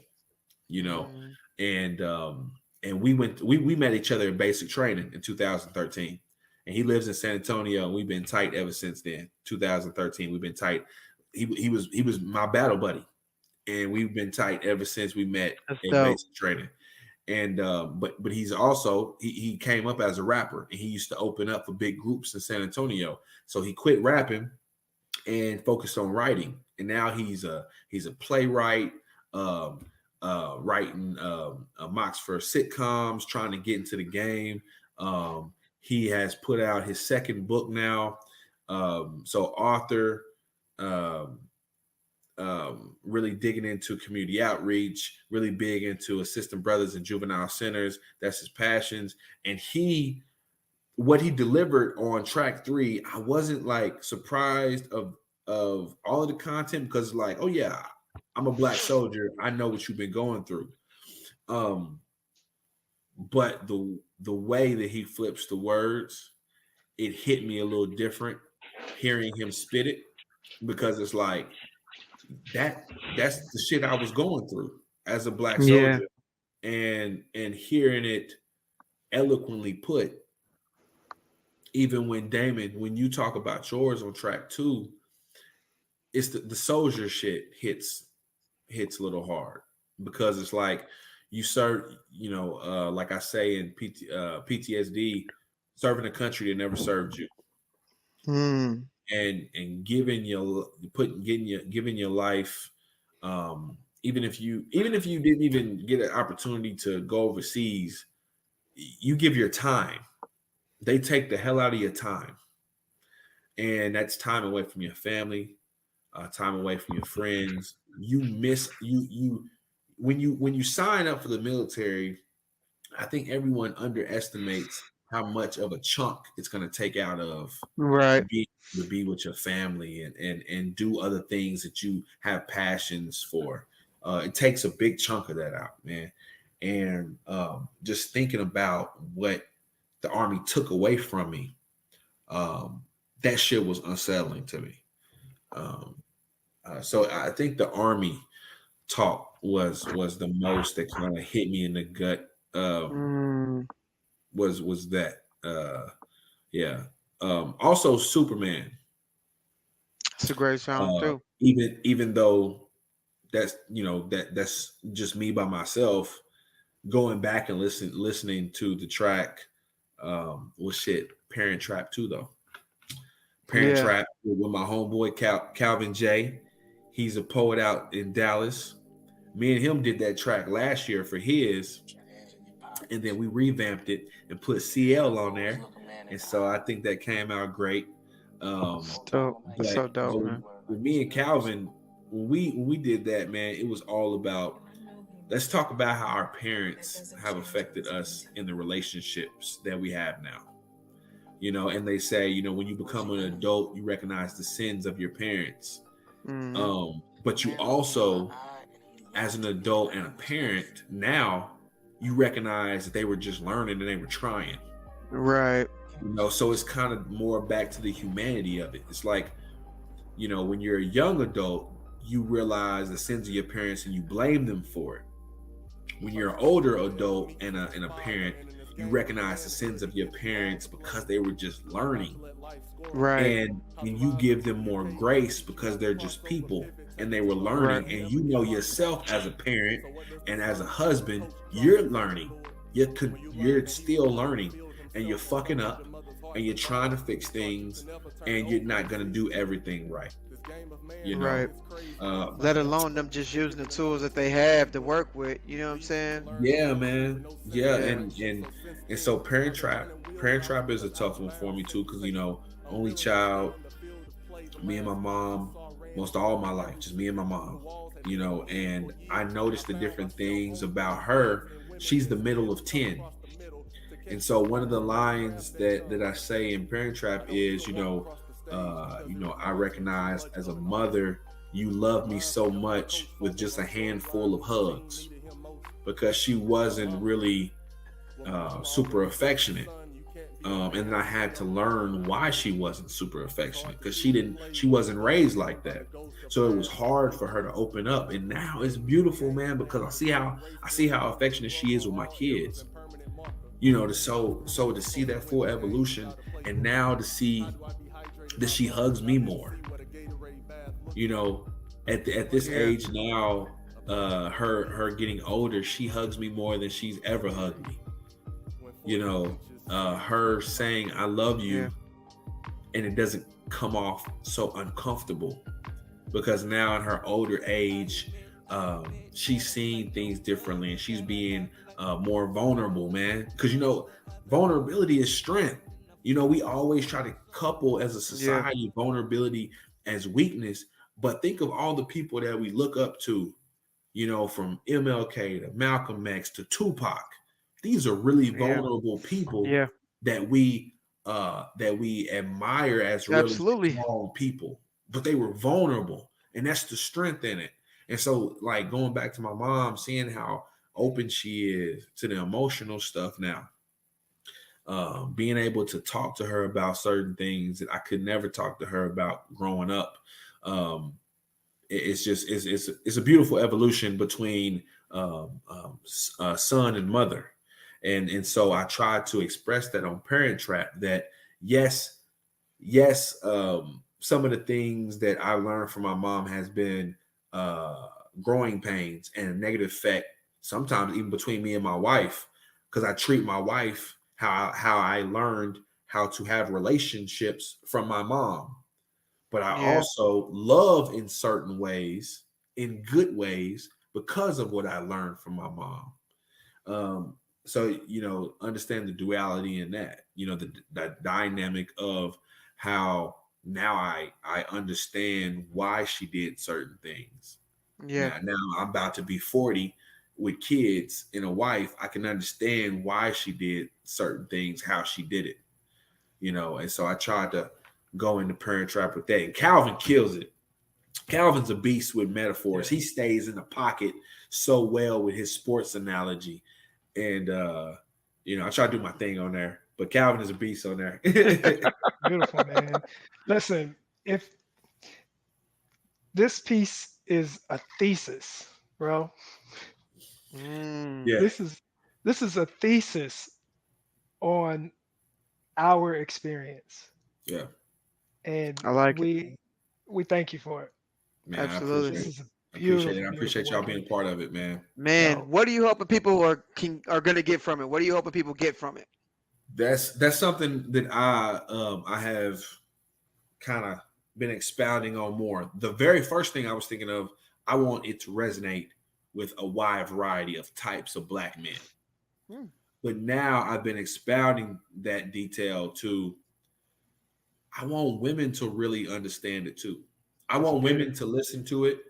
you know. Mm. And we met each other in basic training in 2013, and he lives in San Antonio, and we've been tight ever since then. 2013, we've been tight. He was my battle buddy, and we've been tight ever since we met That's in dope. basic training. And but he's also he came up as a rapper, and he used to open up for big groups in San Antonio. So he quit rapping and focused on writing, and now he's a playwright, writing mocks for sitcoms, trying to get into the game. He has put out his second book now, so author, really digging into community outreach, really big into assisting brothers in juvenile centers. That's his passions. And what he delivered on track 3, I wasn't like surprised of all of the content, because like, oh yeah, I'm a black soldier, I know what you've been going through. But the way that he flips the words, it hit me a little different hearing him spit it, because it's like that's the shit I was going through as a black soldier. And hearing it eloquently put, even when Damon, when you talk about yours on track 2, it's the soldier shit hits a little hard, because it's like you serve, like I say in PTSD, serving a country that never served you. Mm. And giving your life, even if you didn't even get an opportunity to go overseas, you give your time. They take the hell out of your time, and that's time away from your family, time away from your friends. You miss you when you sign up for the military. I think everyone underestimates how much of a chunk it's going to take out of Right. to be with your family and do other things that you have passions for. It takes a big chunk of that out, man. And just thinking about what the Army took away from me, that shit was unsettling to me. So I think the Army talk was the most that kind of hit me in the gut. Was that yeah. Also Superman. It's a great song too. Even though that's that's just me by myself, going back and listening to the track was shit. Parent Trap too, though. Parent Trap with my homeboy Calvin J. He's a poet out in Dallas. Me and him did that track last year for his, and then we revamped it and put CL on there, and so I think that came out great. So dope, man. With me and Calvin, when we did that, man, it was all about, let's talk about how our parents have affected us in the relationships that we have now. And they say, when you become an adult, you recognize the sins of your parents. But you also, as an adult and a parent, now you recognize that they were just learning and they were trying. Right. So it's kind of more back to the humanity of it. It's like, when you're a young adult, you realize the sins of your parents and you blame them for it. When you're an older adult and a parent, you recognize the sins of your parents because they were just learning. Right. And when you give them more grace because they're just people and they were learning, right. And yourself as a parent and as a husband, you're learning. You're still learning, and you're fucking up, and you're trying to fix things, and you're not going to do everything right. Right. Let alone them just using the tools that they have to work with. You know what I'm saying? Yeah, man. Yeah. And so Parent Trap is a tough one for me too, because only child, me and my mom, most of all my life, just me and my mom. And I noticed the different things about her. She's the middle of 10. And so one of the lines that I say in Parent Trap is, I recognize as a mother, you love me so much with just a handful of hugs, because she wasn't really super affectionate. And then I had to learn why she wasn't super affectionate because she wasn't raised like that. So it was hard for her to open up. And now it's beautiful, man, because I see how affectionate she is with my kids. You know, so to see that full evolution, and now to see that she hugs me more. You know, at this Yeah. age now, her getting older, she hugs me more than she's ever hugged me. You know, her saying I love Yeah. you, and it doesn't come off so uncomfortable because now in her older age, she's seeing things differently and she's being more vulnerable, man. Because you know, vulnerability is strength. You know, we always try to couple as a Yeah. society vulnerability as weakness, but think of all the people that we look up to, you know, from MLK to Malcolm X to Tupac. These are really Yeah. vulnerable people Yeah. that we admire as really Absolutely. strong people, but they were vulnerable, and that's the strength in it. And so, like going back to my mom, seeing how open she is to the emotional stuff now, being able to talk to her about certain things that I could never talk to her about growing up. Um, it's just it's a beautiful evolution between son and mother, and so I try to express that on Parent Trap that yes, yes, some of the things that I learned from my mom has been uh, growing pains and a negative effect sometimes even between me and my wife because I treat my wife how I learned how to have relationships from my mom, but I Yeah. also love in certain ways, in good ways, because of what I learned from my mom. So you know, understand the duality in that. You know, the dynamic of how now I understand why she did certain things. Yeah. Now I'm about to be 40 with kids and a wife. I can understand why she did certain things, how she did it, you know. And so I tried to go into Parent Trap with that. And Calvin kills it. Calvin's a beast with metaphors. Yeah. He stays in the pocket so well with his sports analogy. And you know, I try to do my thing on there, but Calvin is a beast on there. Beautiful, man. Listen, if this piece is a thesis, bro, Mm. Yeah, this is this is a thesis on our experience, yeah, and I like it. we thank you for it. man, Absolutely. This is a I appreciate it. beautiful, I beautiful appreciate y'all work. being a part of it, man. Man, Yo, what are you hoping people are gonna get from it? What are you hoping people get from it? That's something that I have kind of been expounding on more. The very first thing I was thinking of, I want it to resonate with a wide variety of types of black men. Hmm. But now I've been expounding that detail to I want women to really understand it too. I Let's want get women it. to listen to it.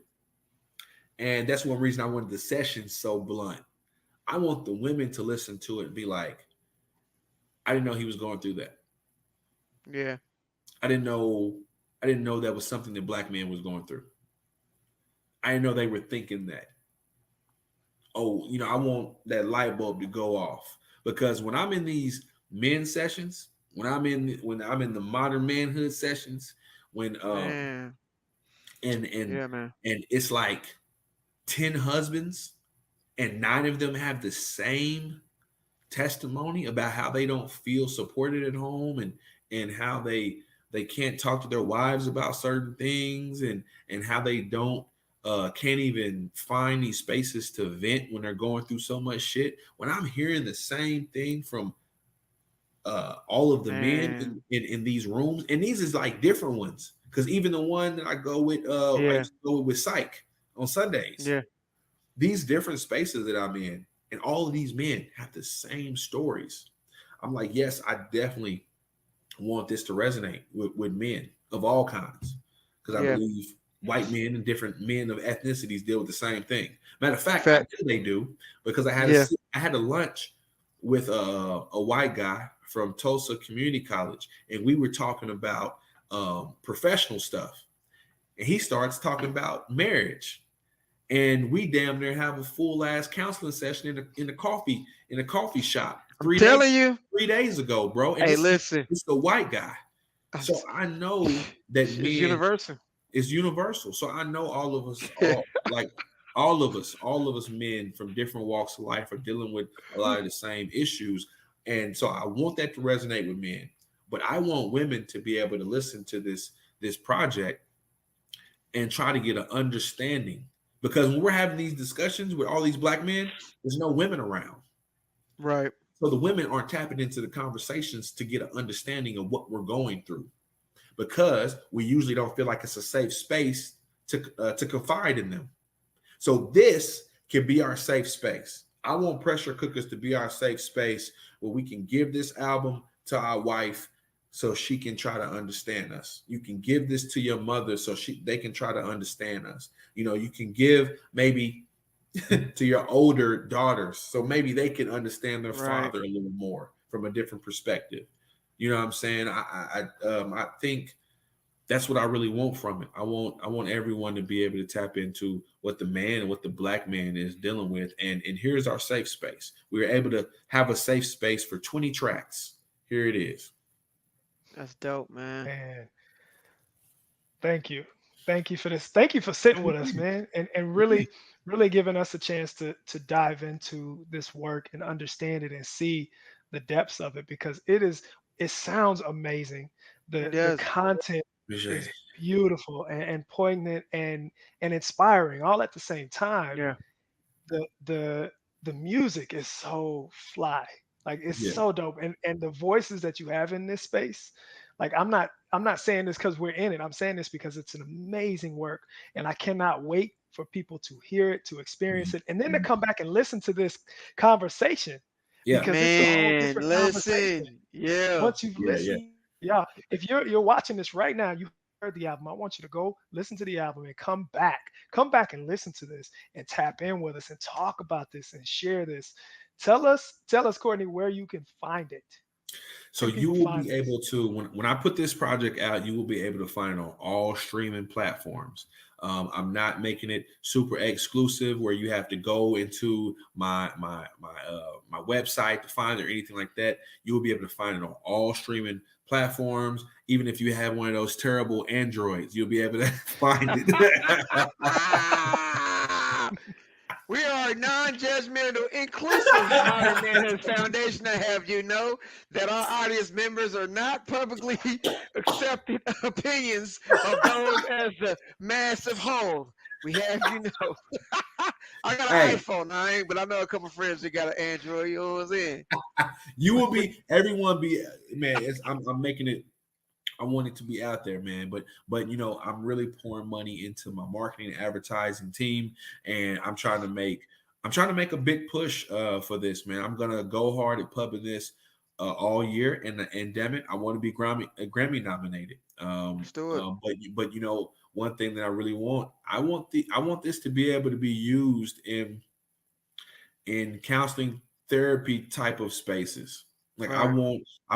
And that's one reason I wanted the session so blunt. I want the women to listen to it and be like, I didn't know he was going through that. Yeah. I didn't know I didn't know that was something that black men was going through. I didn't know they were thinking that. Oh, you know, I want that light bulb to go off because when I'm in these men sessions, when I'm in the modern manhood sessions, when Man. and and Yeah, man. and it's like 10 husbands and 9 of them have the same testimony about how they don't feel supported at home and how they can't talk to their wives about certain things and how they don't can't even find these spaces to vent when they're going through so much shit. When I'm hearing the same thing from all of the men Man. in these rooms, and these is like different ones because even the one that I go with I Yeah. used to go with Psych on Sundays, Yeah. these different spaces that I'm in, and all of these men have the same stories. I'm like, yes, I definitely want this to resonate with men of all kinds because I Yeah. believe white men and different men of ethnicities deal with the same thing. Matter of fact, I Fact. know they do because Yeah. I had a lunch with a white guy from Tulsa Community College, and we were talking about professional stuff, and he starts talking about marriage, and we damn near have a full ass counseling session in a coffee shop I'm telling you. 3 days ago, bro. And Hey, listen. it's the white guy. So I know that It's men universal. is universal. So I know all of us, all of us men from different walks of life are dealing with a lot of the same issues. And so I want that to resonate with men. But I want women to be able to listen to this project and try to get an understanding. Because when we're having these discussions with all these black men, there's no women around. Right. So the women aren't tapping into the conversations to get an understanding of what we're going through, because we usually don't feel like it's a safe space to confide in them. So this can be our safe space. I want Pressure Cookers to be our safe space where we can give this album to our wife so she can try to understand us. You can give this to your mother so they can try to understand us. You know, you can give maybe to your older daughters so maybe they can understand their father a little more from a different perspective. You know what I'm saying? I think that's what I really want from it. I want everyone to be able to tap into what the man and what the black man is dealing with. And here's our safe space. We were able to have a safe space for 20 tracks. Here it is. That's dope, man. Man, thank you. Thank you for this. Thank you for sitting with us, man, and really giving us a chance to dive into this work and understand it and see the depths of it, because it sounds amazing. The content is beautiful and poignant and inspiring all at the same time. Yeah. The music is so fly. Like it's so dope. And the voices that you have in this space, like I'm not saying this because we're in it. I'm saying this because it's an amazing work. And I cannot wait for people to hear it, to experience it, and then to come back and listen to this conversation. Yeah. Because Man, it's a whole different conversation. listen. Yeah. Once you've listened, if you're watching this right now, you heard the album. I want you to go listen to the album and come back and listen to this and tap in with us and talk about this and share this. Tell us, Courtney, where you can find it. So you will be able to, when I put this project out, you will be able to find it on all streaming platforms. I'm not making it super exclusive where you have to go into my website to find it or anything like that. You will be able to find it on all streaming platforms. Even if you have one of those terrible Androids, you'll be able to find it. We are non-judgmental, inclusive Modern Manhood Foundation. I have you know that our audience members are not publicly accepted opinions of those as the massive whole. We have you know. I got an iPhone, but I know a couple friends that got an Android. You know what I'm saying? You will be, everyone be, man. I'm making it. I want it to be out there, man. But you know, I'm really pouring money into my marketing and advertising team, and I'm trying to make a big push for this, man. I'm gonna go hard at pubbing this all year, and damn it, I want to be Grammy nominated. Let's do it. But you know, one thing that I really want, I want this to be able to be used in counseling therapy type of spaces. Like I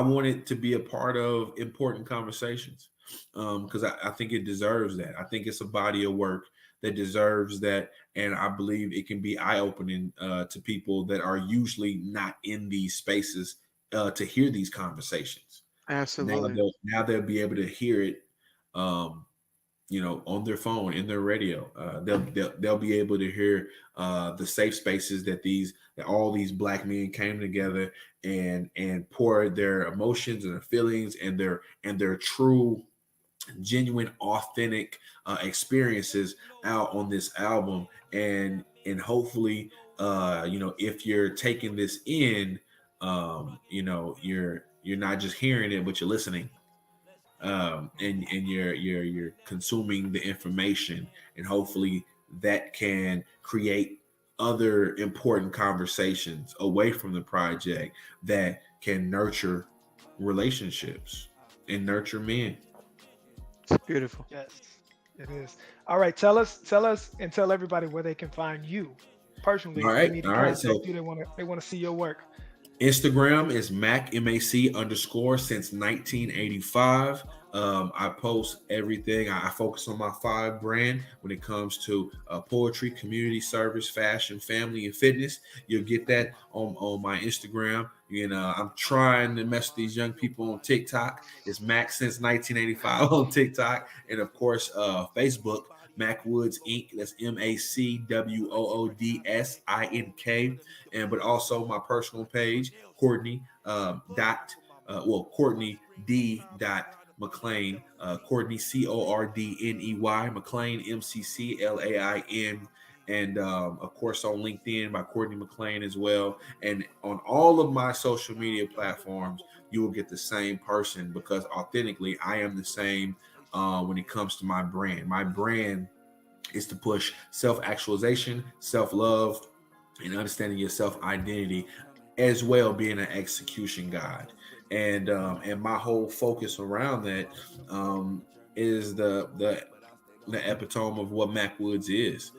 want it to be a part of important conversations, because I think it deserves that. I think it's a body of work that deserves that, and I believe it can be eye-opening to people that are usually not in these spaces to hear these conversations. Absolutely. Now they'll be able to hear it, you know, on their phone, in their radio. They'll be able to hear the safe spaces that all these black men came together and poured their emotions and their feelings and their true, genuine, authentic experiences out on this album. And hopefully, you know, if you're taking this in, you know, you're not just hearing it, but you're listening. And you're consuming the information, and hopefully that can create other important conversations away from the project that can nurture relationships and nurture men. It's beautiful. Yes, it is. All right, tell us and tell everybody where they can find you personally. All right, they need to all right. contact you. They want to see your work. Instagram is MAC, MAC _ since 1985. I post everything. I focus on my 5 brand when it comes to poetry, community service, fashion, family, and fitness. You'll get that on my Instagram. I'm trying to mess with these young people on TikTok. It's Mac since 1985 on TikTok, and of course Facebook. Mac Woods Inc. That's MacWoodsInk, and but also my personal page, Courtney Courtney D. McClain, Courtney Cordney McClain McClain, and of course on LinkedIn by Courtney McClain as well. And on all of my social media platforms, you will get the same person, because authentically I am the same. When it comes to my brand is to push self-actualization, self-love, and understanding your self-identity, as well being an execution guide. And my whole focus around that is the epitome of what Mac Woods is.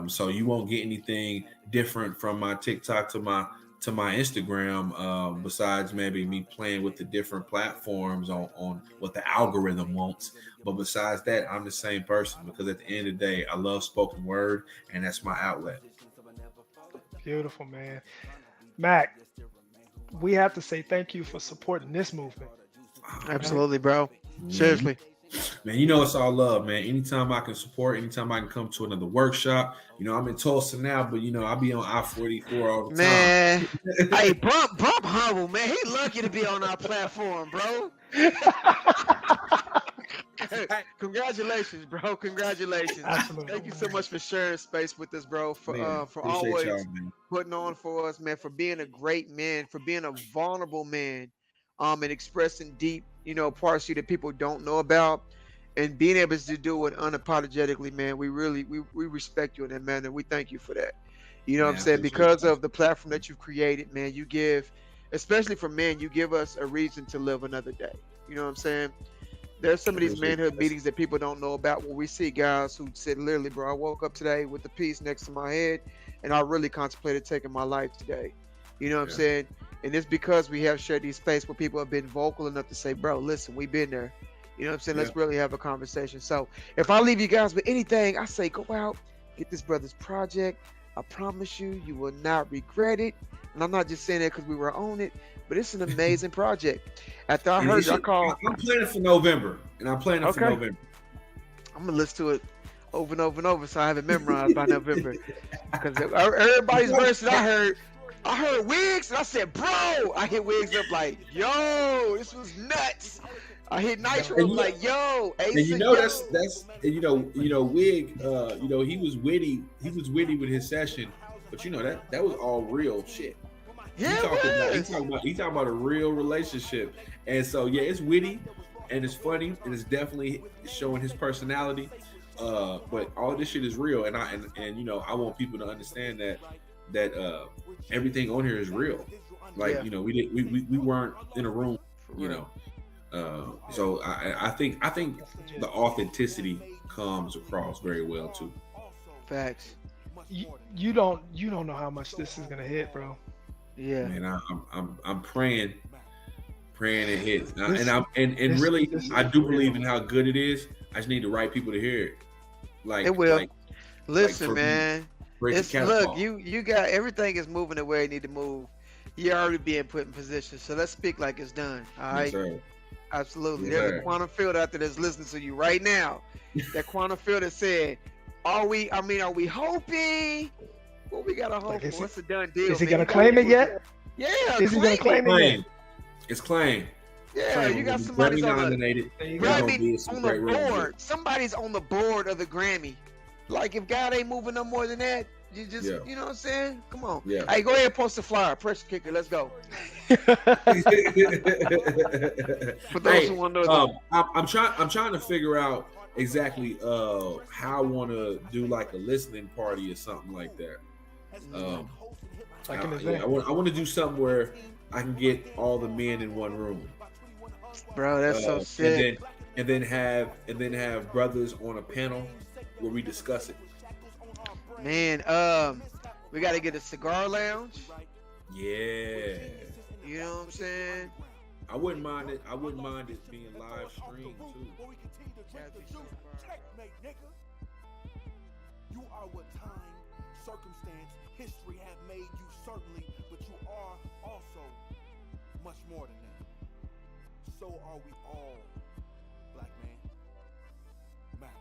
So you won't get anything different from my TikTok to my Instagram, besides maybe me playing with the different platforms on what the algorithm wants. But besides that, I'm the same person, because at the end of the day, I love spoken word, and that's my outlet. Beautiful, man. Mac, we have to say thank you for supporting this movement. Absolutely, bro. Seriously. Man, it's all love, man. Anytime I can support, anytime I can come to another workshop. I'm in Tulsa now, but I'll be on I-44 all the time. Man, hey, Bump humble, man. He lucky to be on our platform, bro. Congratulations, bro. Congratulations. Absolutely. Thank you so much for sharing space with us, bro. For always putting on for us, man. For being a great man, for being a vulnerable man, and expressing deep, parts of you that people don't know about, and being able to do it unapologetically, man. We respect you in that manner. We thank you for that. What I'm saying? Because of the platform that you've created, man, you give, especially for men, you give us a reason to live another day. You know what I'm saying? There's some of these manhood meetings that people don't know about, where we see guys who said, literally, bro, I woke up today with the piece next to my head, and I really contemplated taking my life today. You know what I'm saying? And it's because we have shared these space where people have been vocal enough to say, bro, listen, we've been there. You know what I'm saying? Let's really have a conversation. So if I leave you guys with anything, I say go out, get this brother's project. I promise you, you will not regret it. And I'm not just saying that because we were on it, but it's an amazing project. After I heard y'all call, I'm planning for November, and I'm planning for November. I'm gonna listen to it over and over and over, so I have it memorized by November. Because everybody's verse that I heard Wiggs, and I said, bro, I hit Wiggs up like, yo, this was nuts. I hit Nitro like, yo, Ace, and that's Wig, he was witty with his session, but that was all real shit. Yeah, he talking about a real relationship, and so it's witty, and it's funny, and it's definitely showing his personality. But all this shit is real, and I want people to understand that everything on here is real. Like we weren't in a room, So I think the authenticity comes across very well too. Facts. You don't know how much this is gonna hit, bro. Yeah, man. I'm praying it hits, and really I do believe in how good it is. I just need the right people to hear it. Like it will. Like, listen, man. Look, you got everything is moving the way it need to move. You're already being put in position, so let's speak like it's done. All right. Yes, Absolutely. Yes, There's a quantum field out there that's listening to you right now. That quantum field that said, are we hoping? What we gotta hope for? It's a done deal. Is he gonna claim it yet? Yeah, is he gonna claim it yet? It's claimed. Yeah, you got somebody nominated. Grammy on the board. Somebody's on the board of the Grammy. Like if God ain't moving no more than that, you just you know what I'm saying? Come on. Yeah. Hey, go ahead and post the flyer. Pressure kicker. Let's go. For those who want to know, I'm trying to figure out exactly how I want to do like a listening party or something like that. Like an event. I want to do something where I can get all the men in one room. Bro, that's so sick. And then have brothers on a panel where we discuss it. Man, we got to get a cigar lounge. Yeah. You know what I'm saying? I wouldn't mind it. I wouldn't mind it being live streamed too. That'd be so fire. Checkmate, nigga. You are what time, circumstance, history have made you, certainly, but you are also much more than that. So are we all, black man. Mac.